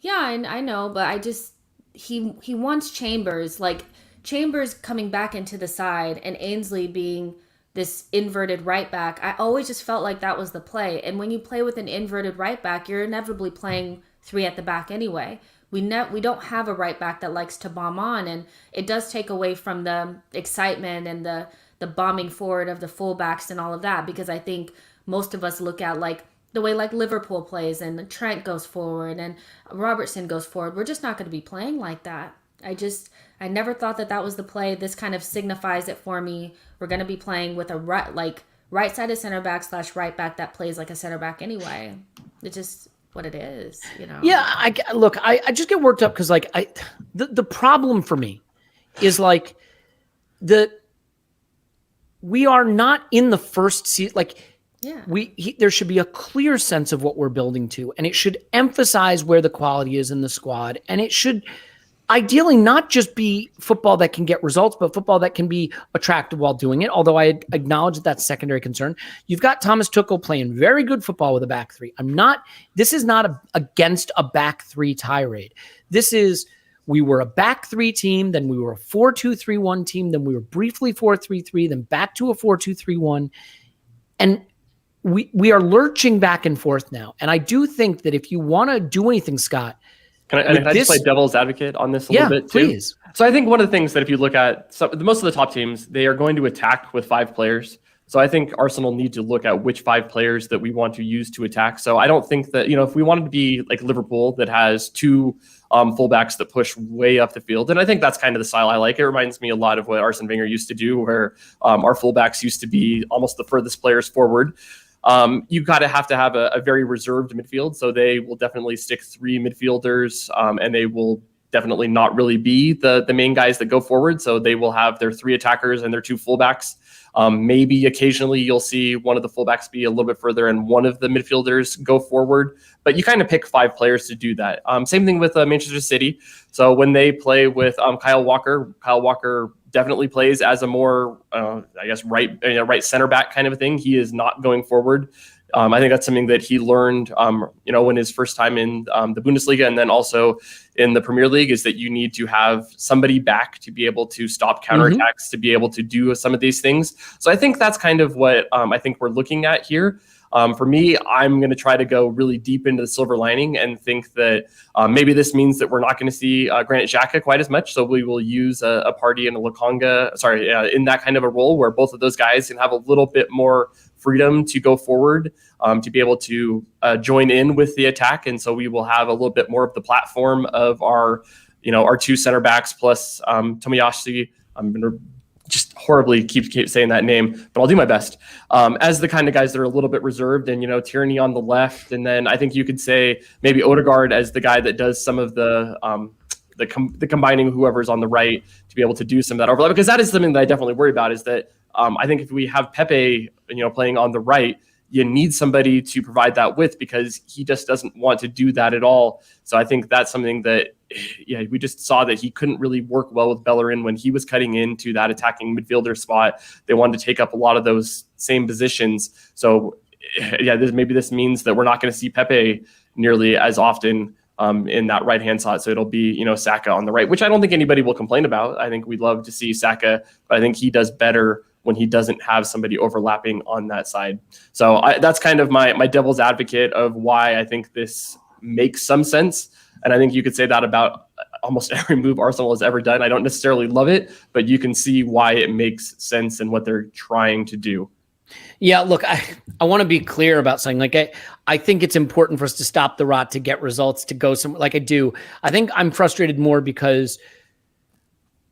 [SPEAKER 4] Yeah, I know, but I just, he wants Chambers, like Chambers coming back into the side and Ainsley being this inverted right back. I always just felt like that was the play. And when you play with an inverted right back, you're inevitably playing 3 at the back anyway. We don't have a right back that likes to bomb on, and it does take away from the excitement and the bombing forward of the fullbacks and all of that, because I think most of us look at like the way like Liverpool plays and Trent goes forward and Robertson goes forward. We're just not going to be playing like that. I never thought that was the play. This kind of signifies it for me. We're going to be playing with a right-sided center back / right back that plays like a center back anyway. It's just what it is, you know?
[SPEAKER 1] Yeah, I just get worked up because like the problem for me is like we are not in the first season. Like,
[SPEAKER 4] yeah,
[SPEAKER 1] there should be a clear sense of what we're building to, and it should emphasize where the quality is in the squad, and it should ideally not just be football that can get results, but football that can be attractive while doing it. Although I acknowledge that's secondary concern. You've got Thomas Tuchel playing very good football with a back 3. This is not against a back 3 tirade. We were a back 3 team, then we were a 4-2-3-1 team, then we were briefly 4-3-3, then back to a 4-2-3-1. And we are lurching back and forth now. And I do think that if you want to do anything, Scott,
[SPEAKER 5] Can I just play devil's advocate on this a little bit too?
[SPEAKER 1] Please.
[SPEAKER 5] So I think one of the things that if you look at most of the top teams, they are going to attack with 5 players. So I think Arsenal need to look at which 5 players that we want to use to attack. So I don't think that, if we wanted to be like Liverpool that has 2 fullbacks that push way up the field, and I think that's kind of the style I like. It reminds me a lot of what Arsene Wenger used to do, where our fullbacks used to be almost the furthest players forward. You got to have a very reserved midfield. So they will definitely stick 3 midfielders, and they will definitely not really be the main guys that go forward. So they will have their 3 attackers and their 2 fullbacks. Maybe occasionally you'll see one of the fullbacks be a little bit further and one of the midfielders go forward. But you kind of pick 5 players to do that. Same thing with Manchester City. So when they play with Kyle Walker definitely plays as a more, right center back kind of a thing. He is not going forward. I think that's something that he learned, in his first time in the Bundesliga, and then also in the Premier League, is that you need to have somebody back to be able to stop counterattacks, to be able to do some of these things. So I think that's kind of what I think we're looking at here. For me, I'm going to try to go really deep into the silver lining and think that maybe this means that we're not going to see Granit Xhaka quite as much. So we will use a Partey and a Lokonga, in that kind of a role where both of those guys can have a little bit more freedom to go forward, to be able to join in with the attack. And so we will have a little bit more of the platform of our 2 center backs plus Tomiyasu. I'm going to just horribly keep saying that name, but I'll do my best. As the kind of guys that are a little bit reserved, and Tierney on the left, and then I think you could say maybe Odegaard as the guy that does some of the combining whoever's on the right to be able to do some of that overlap, because that is something that I definitely worry about. Is that I think if we have Pepe, playing on the right, you need somebody to provide that width, because he just doesn't want to do that at all. So I think that's something that, we just saw that he couldn't really work well with Bellerin when he was cutting into that attacking midfielder spot. They wanted to take up a lot of those same positions. So maybe this means that we're not going to see Pepe nearly as often in that right-hand side. So it'll be, Saka on the right, which I don't think anybody will complain about. I think we'd love to see Saka, but I think he does better when he doesn't have somebody overlapping on that side. So that's kind of my devil's advocate of why I think this makes some sense. And I think you could say that about almost every move Arsenal has ever done. I don't necessarily love it, but you can see why it makes sense and what they're trying to do.
[SPEAKER 1] Yeah, look, I want to be clear about something. Like, I think it's important for us to stop the rot, to get results, to go somewhere like I do. I think I'm frustrated more because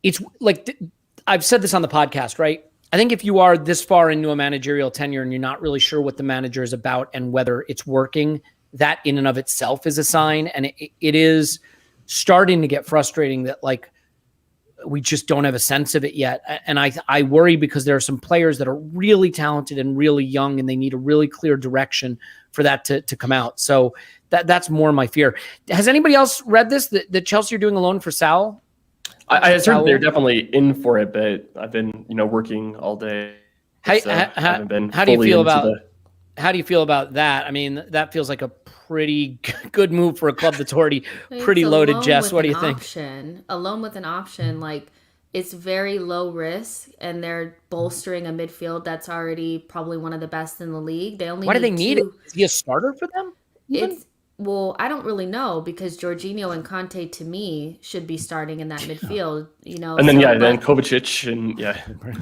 [SPEAKER 1] it's like, I've said this on the podcast, right? I think if you are this far into a managerial tenure and you're not really sure what the manager is about and whether it's working, that in and of itself is a sign. And it is starting to get frustrating that like we just don't have a sense of it yet. And I worry because there are some players that are really talented and really young, and they need a really clear direction for that to come out. So that's more my fear. Has anybody else read this, that Chelsea are doing a loan for Sal?
[SPEAKER 5] I heard they're definitely in for it, but I've been, working all day.
[SPEAKER 1] How do you feel about that? I mean, that feels like a pretty good move for a club that's already pretty loaded. Jess, what do you think?
[SPEAKER 4] A loan with an option, like it's very low risk, and they're bolstering a midfield that's already probably one of the best in the league.
[SPEAKER 1] Why do they need it? Is he a starter for them?
[SPEAKER 4] Well, I don't really know, because Jorginho and Conte, to me, should be starting in that midfield,
[SPEAKER 5] And then, then Kovacic and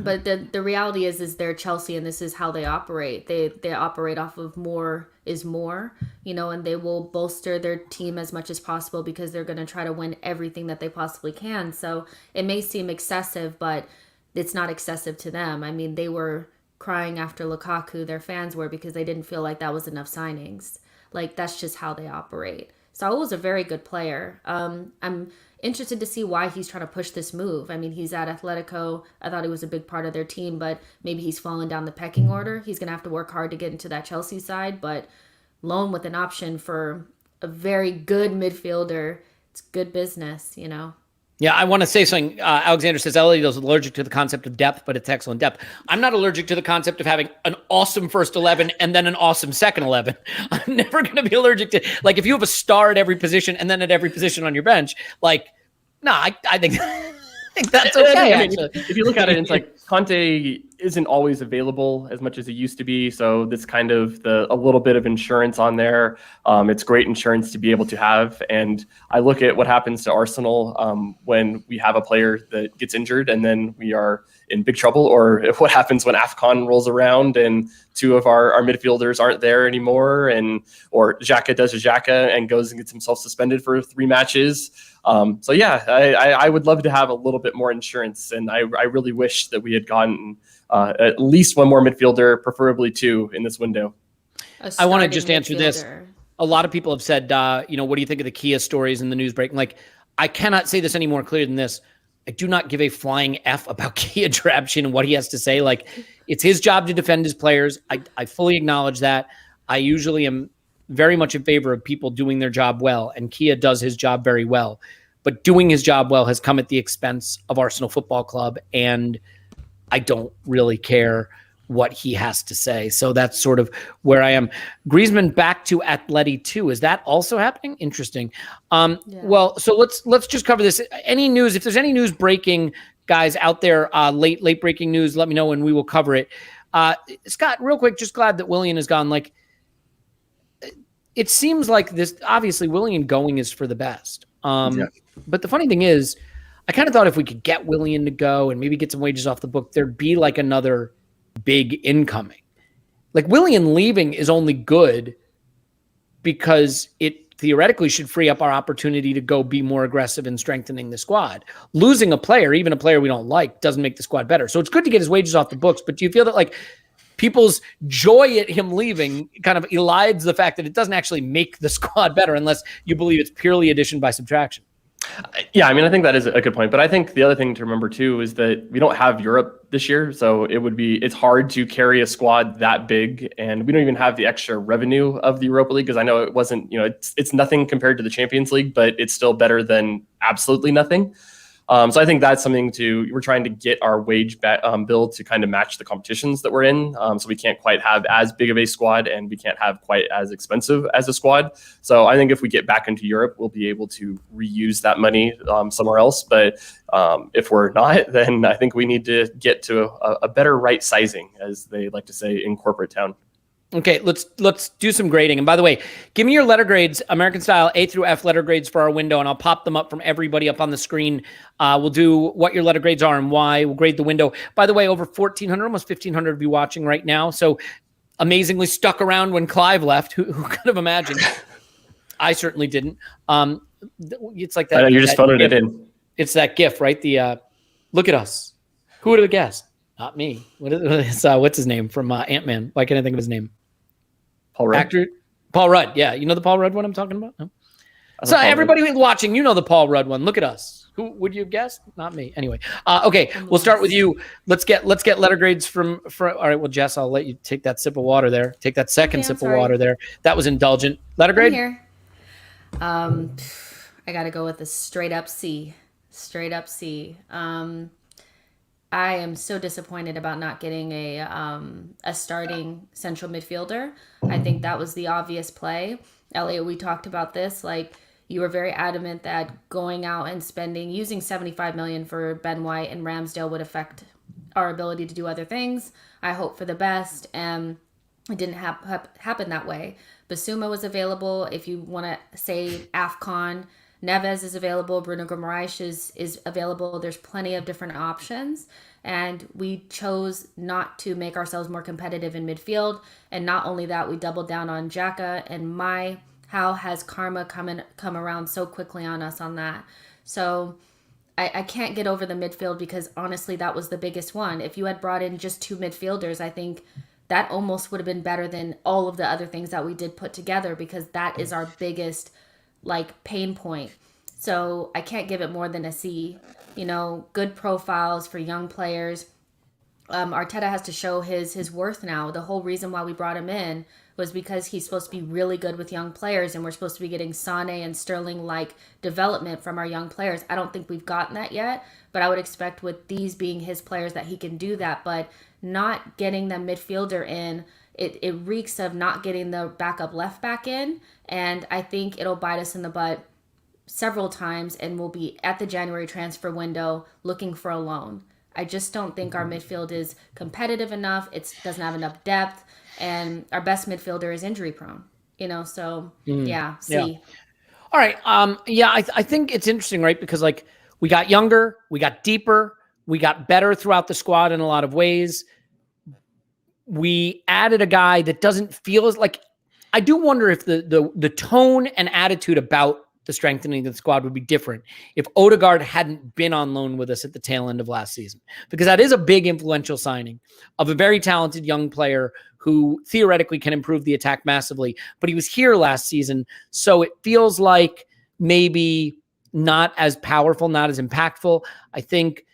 [SPEAKER 4] But the reality is they're Chelsea, and this is how they operate. They operate off of more is more, and they will bolster their team as much as possible because they're going to try to win everything that they possibly can. So it may seem excessive, but it's not excessive to them. I mean, they were crying after Lukaku, their fans were, because they didn't feel like that was enough signings. Like, that's just how they operate. Saul was a very good player. I'm interested to see why he's trying to push this move. I mean, he's at Atletico. I thought he was a big part of their team, but maybe he's fallen down the pecking order. He's going to have to work hard to get into that Chelsea side, but loan with an option for a very good midfielder, it's good business,
[SPEAKER 1] Yeah, I want to say something. Alexander says Elliot is allergic to the concept of depth, but it's excellent depth. I'm not allergic to the concept of having an awesome first 11 and then an awesome second 11. I'm never going to be allergic to, like, if you have a star at every position and then at every position on your bench, like, no, I think that's okay.
[SPEAKER 5] I mean, if you look at it, it's like Conte isn't always available as much as he used to be. So this kind of a little bit of insurance on there. It's great insurance to be able to have. And I look at what happens to Arsenal when we have a player that gets injured and then we are in big trouble, or what happens when AFCON rolls around and two of our midfielders aren't there anymore, or Xhaka does a Xhaka and goes and gets himself suspended for 3 matches. So yeah, I would love to have a little bit more insurance, and I really wish that we had gotten at least one more midfielder, preferably 2 in this window.
[SPEAKER 1] I want to just answer this. A lot of people have said, what do you think of the Kia stories in the news break? Like, I cannot say this any more clear than this. I do not give a flying F about Kia Drabshin and what he has to say. Like, it's his job to defend his players. I fully acknowledge that. I usually am very much in favor of people doing their job well, and Kia does his job very well. But doing his job well has come at the expense of Arsenal Football Club, and I don't really care what he has to say. So that's sort of where I am. Griezmann back to Atleti too. Is that also happening? Interesting. Well, so let's just cover this. Any news, if there's any news breaking, guys, out there, late breaking news, let me know and we will cover it. Scott, real quick, just glad that Willian is gone. Like, it seems like this, obviously Willian going is for the best. But the funny thing is, I kind of thought if we could get Willian to go and maybe get some wages off the book, there'd be like another big incoming. Like, Willian leaving is only good because it theoretically should free up our opportunity to go be more aggressive in strengthening the squad. Losing a player, even a player we don't like, doesn't make the squad better. So it's good to get his wages off the books, but do you feel that like people's joy at him leaving kind of elides the fact that it doesn't actually make the squad better unless you believe it's purely addition by subtraction?
[SPEAKER 5] Yeah, I mean, I think that is a good point. But I think the other thing to remember, too, is that we don't have Europe this year. So it's hard to carry a squad that big. And we don't even have the extra revenue of the Europa League, because I know it wasn't, it's nothing compared to the Champions League, but it's still better than absolutely nothing. So I think that's something we're trying to get our wage bill to kind of match the competitions that we're in. So we can't quite have as big of a squad, and we can't have quite as expensive as a squad. So I think if we get back into Europe, we'll be able to reuse that money somewhere else. But if we're not, then I think we need to get to a better right sizing, as they like to say in corporate town.
[SPEAKER 1] Okay, let's do some grading. And by the way, give me your letter grades, American style A through F letter grades for our window, and I'll pop them up from everybody up on the screen. We'll do what your letter grades are and why. We'll grade the window. By the way, over 1,400, almost 1,500 of you watching right now. So amazingly stuck around when Clive left. Who could have imagined? I certainly didn't. It's like that.
[SPEAKER 5] I know, you're just phoning it in.
[SPEAKER 1] It's that GIF, right? The look at us. Who would have guessed? Not me. What's his name from Ant-Man? Why can't I think of his name?
[SPEAKER 5] Paul Rudd.
[SPEAKER 1] Actor? Paul Rudd. Yeah, you know the Paul Rudd one I'm talking about? No? So everybody who's watching, you know the Paul Rudd one. Look at us. Who would you have guessed? Not me. Anyway, okay, we'll start with you. Let's get letter grades from. All right, well, Jess, I'll let you take that sip of water there. Take that second sip of water there. That was indulgent. Letter grade?
[SPEAKER 4] Here. I got to go with a straight up C. Straight up C. I am so disappointed about not getting a starting central midfielder. I think that was the obvious play. Elliot, we talked about this. Like, you were very adamant that going out and using $75 million for Ben White and Ramsdale would affect our ability to do other things. I hope for the best, and it didn't happen that way. Basuma was available. If you want to say AFCON, Neves is available. Bruno Guimaraes is available. There's plenty of different options. And we chose not to make ourselves more competitive in midfield. And not only that, we doubled down on Xhaka. And how has karma come around so quickly on us on that? So I can't get over the midfield, because honestly, that was the biggest one. If you had brought in just 2 midfielders, I think that almost would have been better than all of the other things that we did put together, because that is our biggest pain point. So I can't give it more than a C. Good profiles for young players. Arteta has to show his worth now. The whole reason why we brought him in was because he's supposed to be really good with young players, and we're supposed to be getting Sane and Sterling development from our young players. I don't think we've gotten that yet, but I would expect with these being his players that he can do that. But not getting the midfielder in, it reeks of not getting the backup left back in, and I think it'll bite us in the butt several times, and we'll be at the January transfer window looking for a loan. I just don't think our midfield is competitive enough. It doesn't have enough depth, and our best midfielder is injury prone. So yeah, C.
[SPEAKER 1] Yeah. All right. I think it's interesting, right? Because we got younger, we got deeper, we got better throughout the squad in a lot of ways. We added a guy that doesn't feel I do wonder if the tone and attitude about the strengthening of the squad would be different if Odegaard hadn't been on loan with us at the tail end of last season, because that is a big influential signing of a very talented young player who theoretically can improve the attack massively, but he was here last season. So it feels like maybe not as powerful, not as impactful. I think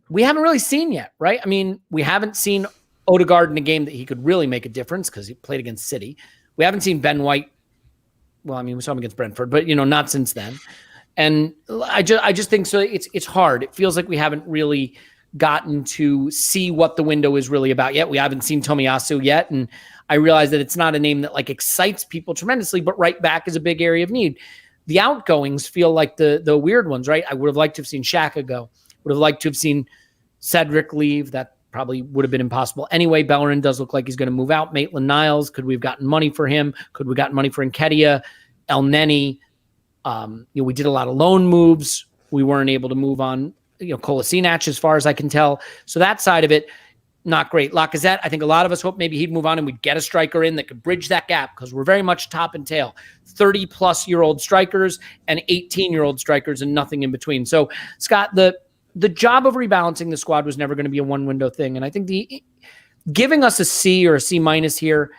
[SPEAKER 1] we haven't really seen yet, right? I mean, we haven't seen Odegaard in a game that he could really make a difference because he played against City. We haven't seen Ben White. Well, I mean, we saw him against Brentford, but not since then. And I just think so. It's hard. It feels like we haven't really gotten to see what the window is really about yet. We haven't seen Tomiyasu yet, and I realize that it's not a name that excites people tremendously. But right back is a big area of need. The outgoings feel like the weird ones, right? I would have liked to have seen Xhaka go. Would have liked to have seen Cedric leave. That probably would have been impossible anyway. Bellerin does look like he's going to move out. Maitland-Niles, could we have gotten money for him? Could we have gotten money for Nketiah? El Neni? We did a lot of loan moves. We weren't able to move on, Kolasinac, as far as I can tell. So that side of it, not great. Lacazette, I think a lot of us hope maybe he'd move on and we'd get a striker in that could bridge that gap, because we're very much top and tail. 30-plus-year-old strikers and 18-year-old strikers and nothing in between. So, Scott, the job of rebalancing the squad was never going to be a one-window thing. And I think giving us a C or a C- here,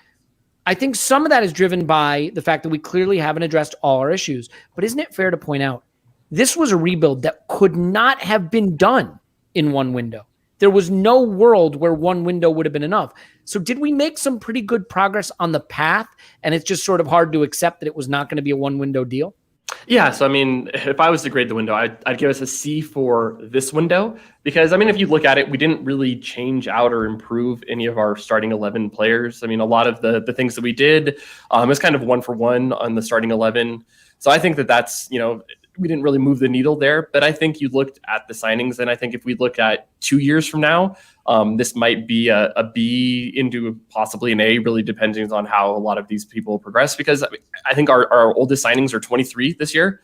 [SPEAKER 1] I think some of that is driven by the fact that we clearly haven't addressed all our issues. But isn't it fair to point out, this was a rebuild that could not have been done in one window. There was no world where one window would have been enough. So did we make some pretty good progress on the path, and it's just sort of hard to accept that it was not going to be a one-window deal?
[SPEAKER 5] Yeah, so I mean, if I was to grade the window, I'd give us a C for this window, because I mean, if you look at it, we didn't really change out or improve any of our starting 11 players. I mean, a lot of the things that we did is kind of one for one on the starting 11. So I think that's, we didn't really move the needle there. But I think you looked at the signings, and I think if we look at 2 years from now, this might be a B into possibly an A, really depending on how a lot of these people progress. Because I think our oldest signings are 23 this year.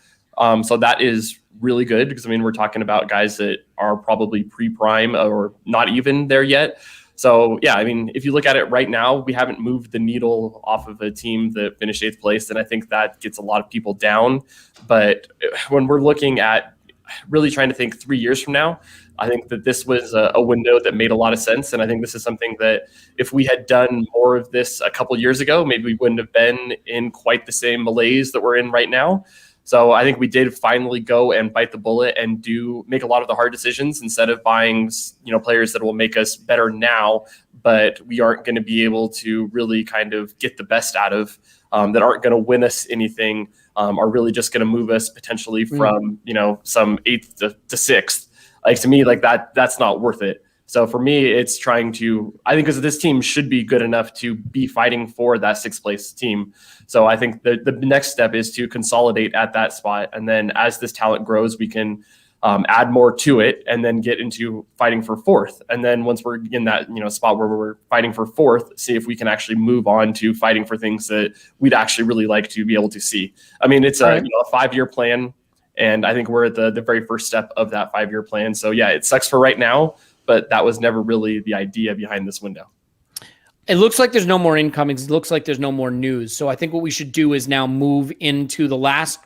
[SPEAKER 5] So that is really good, because, I mean, we're talking about guys that are probably pre-prime or not even there yet. So, yeah, I mean, if you look at it right now, we haven't moved the needle off of a team that finished 8th place, and I think that gets a lot of people down. But when we're looking at really trying to think 3 years from now, I think that this was a window that made a lot of sense. And I think this is something that if we had done more of this a couple years ago, maybe we wouldn't have been in quite the same malaise that we're in right now. So I think we did finally go and bite the bullet and make a lot of the hard decisions instead of buying, players that will make us better now, but we aren't going to be able to really kind of get the best out of, that aren't going to win us anything, are really just going to move us potentially from, some 8th to 6th. Like, to me, like that's not worth it. So for me, it's trying to, I think, because this team should be good enough to be fighting for that 6th place team. So I think the next step is to consolidate at that spot. And then as this talent grows, we can add more to it and then get into fighting for 4th. And then once we're in that, spot where we're fighting for 4th, see if we can actually move on to fighting for things that we'd actually really like to be able to see. I mean, it's a 5-year plan. And I think we're at the very first step of that 5-year plan. So yeah, it sucks for right now, but that was never really the idea behind this window.
[SPEAKER 1] It looks like there's no more incomings. It looks like there's no more news. So I think what we should do is now move into the last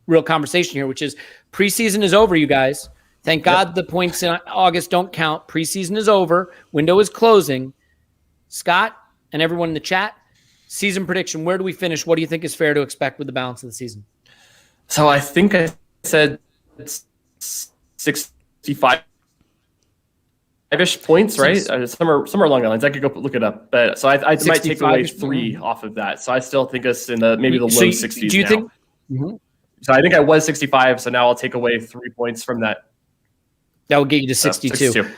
[SPEAKER 1] real conversation here, which is preseason is over, you guys. Thank God the points in August don't count. Preseason is over. Window is closing. Scott and everyone in the chat, season prediction. Where do we finish? What do you think is fair to expect with the balance of the season?
[SPEAKER 5] So I think I said 65-ish points, right? Somewhere along the lines. I could go look it up, but so I might take away 3 off of that. So I still think us in maybe the low 60s.
[SPEAKER 1] Do you
[SPEAKER 5] now.
[SPEAKER 1] think? Mm-hmm.
[SPEAKER 5] So I think I was 65. So now I'll take away 3 points from that.
[SPEAKER 1] That will get you to 62.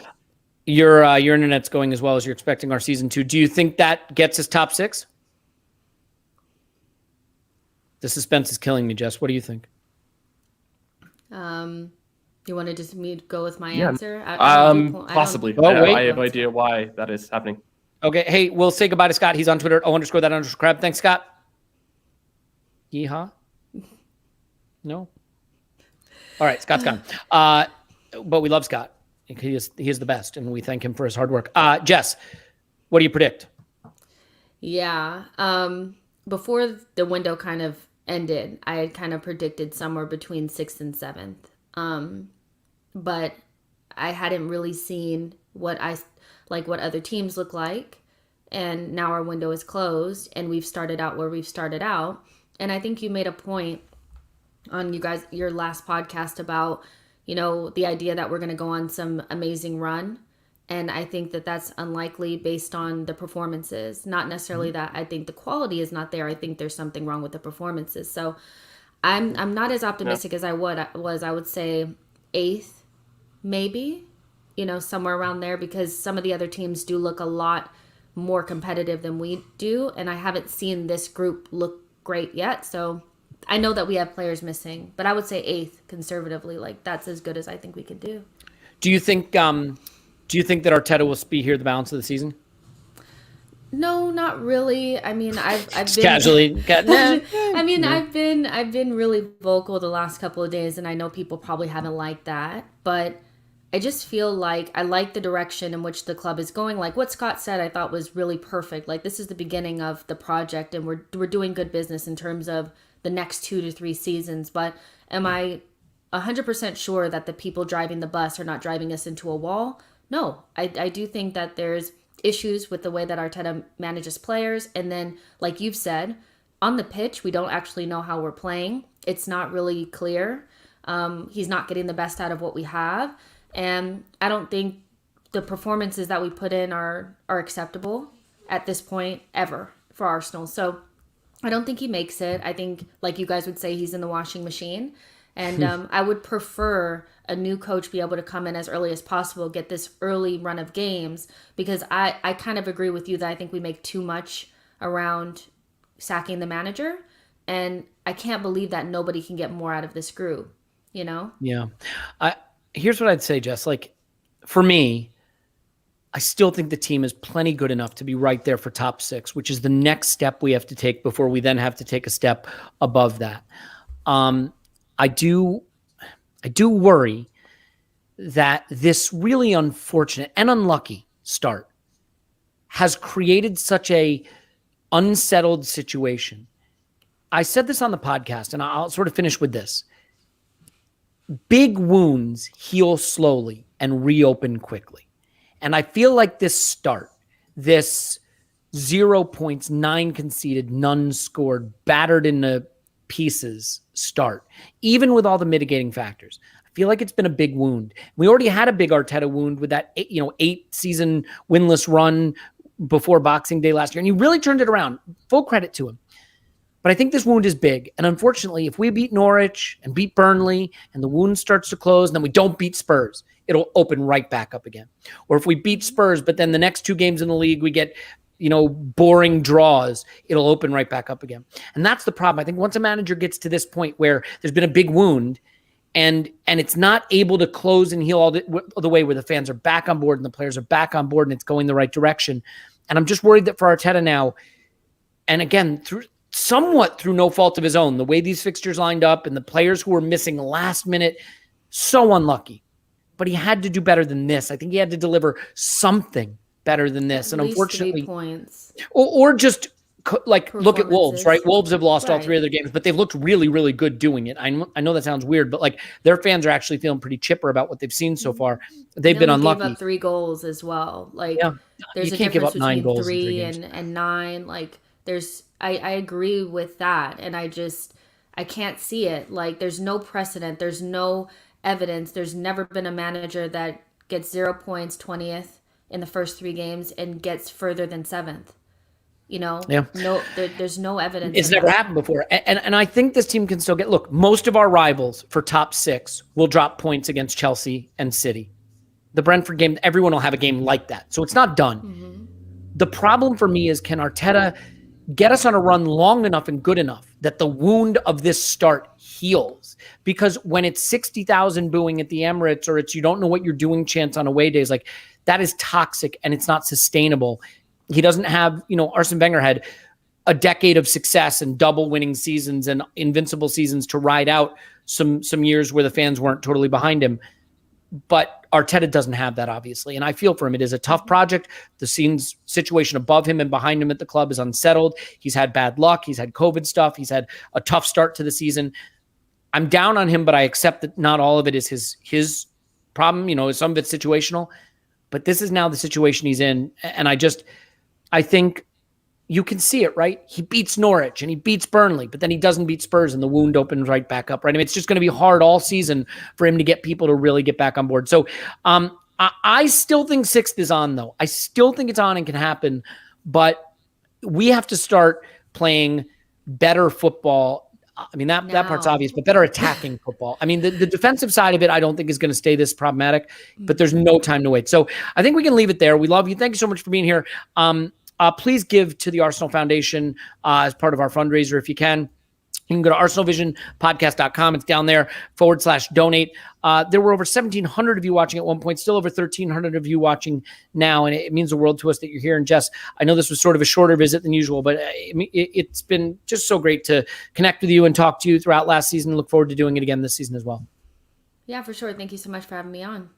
[SPEAKER 1] Your internet's going as well as you're expecting our season 2. Do you think that gets us top 6? The suspense is killing me, Jess. What do you think?
[SPEAKER 4] You wanted just me to go with my answer?
[SPEAKER 5] Possibly. I have no idea why that is happening.
[SPEAKER 1] Okay. Hey, we'll say goodbye to Scott. He's on Twitter at _that_crab. Thanks, Scott. Yeehaw. No. All right. Scott's gone. But we love Scott. He is the best, and we thank him for his hard work. Jess, what do you predict?
[SPEAKER 4] Yeah. Before the window kind of ended, I had kind of predicted somewhere between 6th and 7th. But I hadn't really seen what other teams look like. And now our window is closed and we've started out where we've started out. And I think you made a point on your last podcast about, the idea that we're going to go on some amazing run. And I think that that's unlikely based on the performances. Not necessarily that I think the quality is not there. I think there's something wrong with the performances. So I'm not as optimistic as I was. I would say 8th, maybe, somewhere around there, because some of the other teams do look a lot more competitive than we do. And I haven't seen this group look great yet. So I know that we have players missing, but I would say 8th conservatively. Like, that's as good as I think we can do.
[SPEAKER 1] Do you think that Arteta will be here the balance of the season?
[SPEAKER 4] No, not really. I mean, I've been
[SPEAKER 1] casually.
[SPEAKER 4] I mean, I've been really vocal the last couple of days, and I know people probably haven't liked that, but I just feel like I like the direction in which the club is going. Like what Scott said, I thought was really perfect. Like, this is the beginning of the project, and we're doing good business in terms of the next 2 to 3 seasons. But am I 100% sure that the people driving the bus are not driving us into a wall? No, I do think that there's issues with the way that Arteta manages players. And then, like you've said, on the pitch, we don't actually know how we're playing. It's not really clear. He's not getting the best out of what we have. And I don't think the performances that we put in are acceptable at this point ever for Arsenal. So I don't think he makes it. I think, like you guys would say, he's in the washing machine. And I would prefer a new coach be able to come in as early as possible, get this early run of games, because I kind of agree with you that I think we make too much around sacking the manager. And I can't believe that nobody can get more out of this group, Yeah.
[SPEAKER 1] Here's what I'd say, Jess. Like, for me, I still think the team is plenty good enough to be right there for top 6, which is the next step we have to take before we then have to take a step above that. I do worry that this really unfortunate and unlucky start has created such a unsettled situation. I said this on the podcast, and I'll sort of finish with this. big wounds heal slowly and reopen quickly. And I feel like this 0 points, 9 conceded, none scored, battered into pieces start, even with all the mitigating factors, I feel like it's been a big wound. We already had a big Arteta wound with that 8-season winless run before Boxing Day last year. And he really turned it around. Full credit to him. But I think this wound is big. And unfortunately, if we beat Norwich and beat Burnley and the wound starts to close and then we don't beat Spurs, it'll open right back up again. Or if we beat Spurs, but then the next 2 games in the league, we get, boring draws, it'll open right back up again. And that's the problem. I think once a manager gets to this point where there's been a big wound and it's not able to close and heal all the way where the fans are back on board and the players are back on board and it's going the right direction. And I'm just worried that for Arteta now, and again, somewhat through no fault of his own, the way these fixtures lined up and the players who were missing last minute, so unlucky. But he had to do better than this. I think he had to deliver something better than this. And unfortunately,
[SPEAKER 4] 3 points.
[SPEAKER 1] Or just look at Wolves, right? Wolves have lost all 3 of their games, but they've looked really, really good doing it. I know that sounds weird, but their fans are actually feeling pretty chipper about what they've seen so far. They've been unlucky.
[SPEAKER 4] Gave up 3 goals as well. There's
[SPEAKER 1] you
[SPEAKER 4] a
[SPEAKER 1] can't give
[SPEAKER 4] difference
[SPEAKER 1] up 9
[SPEAKER 4] between
[SPEAKER 1] goals
[SPEAKER 4] 3 and 9. I agree with that, and I can't see it. There's no precedent. There's no evidence. There's never been a manager that gets 0 points, 20th in the first 3 games and gets further than 7th. There's no evidence.
[SPEAKER 1] It's never happened before. And I think this team can still most of our rivals for top 6 will drop points against Chelsea and City. The Brentford game, everyone will have a game like that. So it's not done. Mm-hmm. The problem for me is, can Arteta get us on a run long enough and good enough that the wound of this start heals? Because when it's 60,000 booing at the Emirates, or it's you don't know what you're doing chance on away days, that is toxic and it's not sustainable. He doesn't have, Arsene Wenger had a decade of success and double winning seasons and invincible seasons to ride out some years where the fans weren't totally behind him. But Arteta doesn't have that, obviously. And I feel for him. It is a tough project. The situation above him and behind him at the club is unsettled. He's had bad luck. He's had COVID stuff. He's had a tough start to the season. I'm down on him, but I accept that not all of it is his problem. Some of it's situational. But this is now the situation he's in. And I think you can see it, right? He beats Norwich and he beats Burnley, but then he doesn't beat Spurs and the wound opens right back up, right? It's just going to be hard all season for him to get people to really get back on board. So I still think 6th is on, though. I still think it's on and can happen, but we have to start playing better football. That part's obvious, but better attacking football. The defensive side of it, I don't think is going to stay this problematic, but there's no time to wait. So I think we can leave it there. We love you. Thank you so much for being here. Please give to the Arsenal Foundation as part of our fundraiser if you can. You can go to ArsenalVisionPodcast.com. It's down there /donate. There were over 1,700 of you watching at one point, still over 1,300 of you watching now, and it means the world to us that you're here. And Jess, I know this was sort of a shorter visit than usual, but it's been just so great to connect with you and talk to you throughout last season. Look forward to doing it again this season as well.
[SPEAKER 4] Yeah, for sure. Thank you so much for having me on.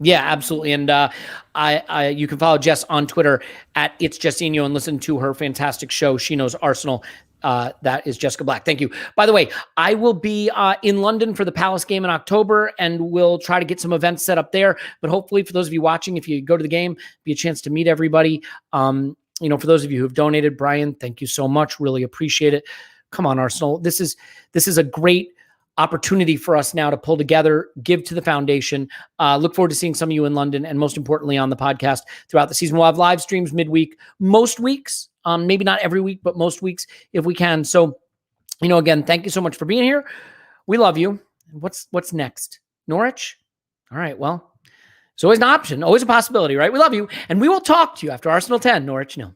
[SPEAKER 1] Yeah, absolutely. And you can follow Jess on Twitter at It's Jessinho and listen to her fantastic show, She Knows Arsenal. That is Jessica Black. Thank you. By the way, I will be in London for the Palace game in October, and we'll try to get some events set up there. But hopefully for those of you watching, if you go to the game, be a chance to meet everybody. For those of you who have donated, Brian, thank you so much. Really appreciate it. Come on, Arsenal. This is a great opportunity for us now to pull together, give to the foundation. Look forward to seeing some of you in London, and most importantly on the podcast throughout the season. We'll have live streams midweek, most weeks, maybe not every week, but most weeks if we can. So, again, thank you so much for being here. We love you. What's next? Norwich? All right, well, it's always an option, always a possibility, right? We love you, and we will talk to you after Arsenal 10, Norwich 0.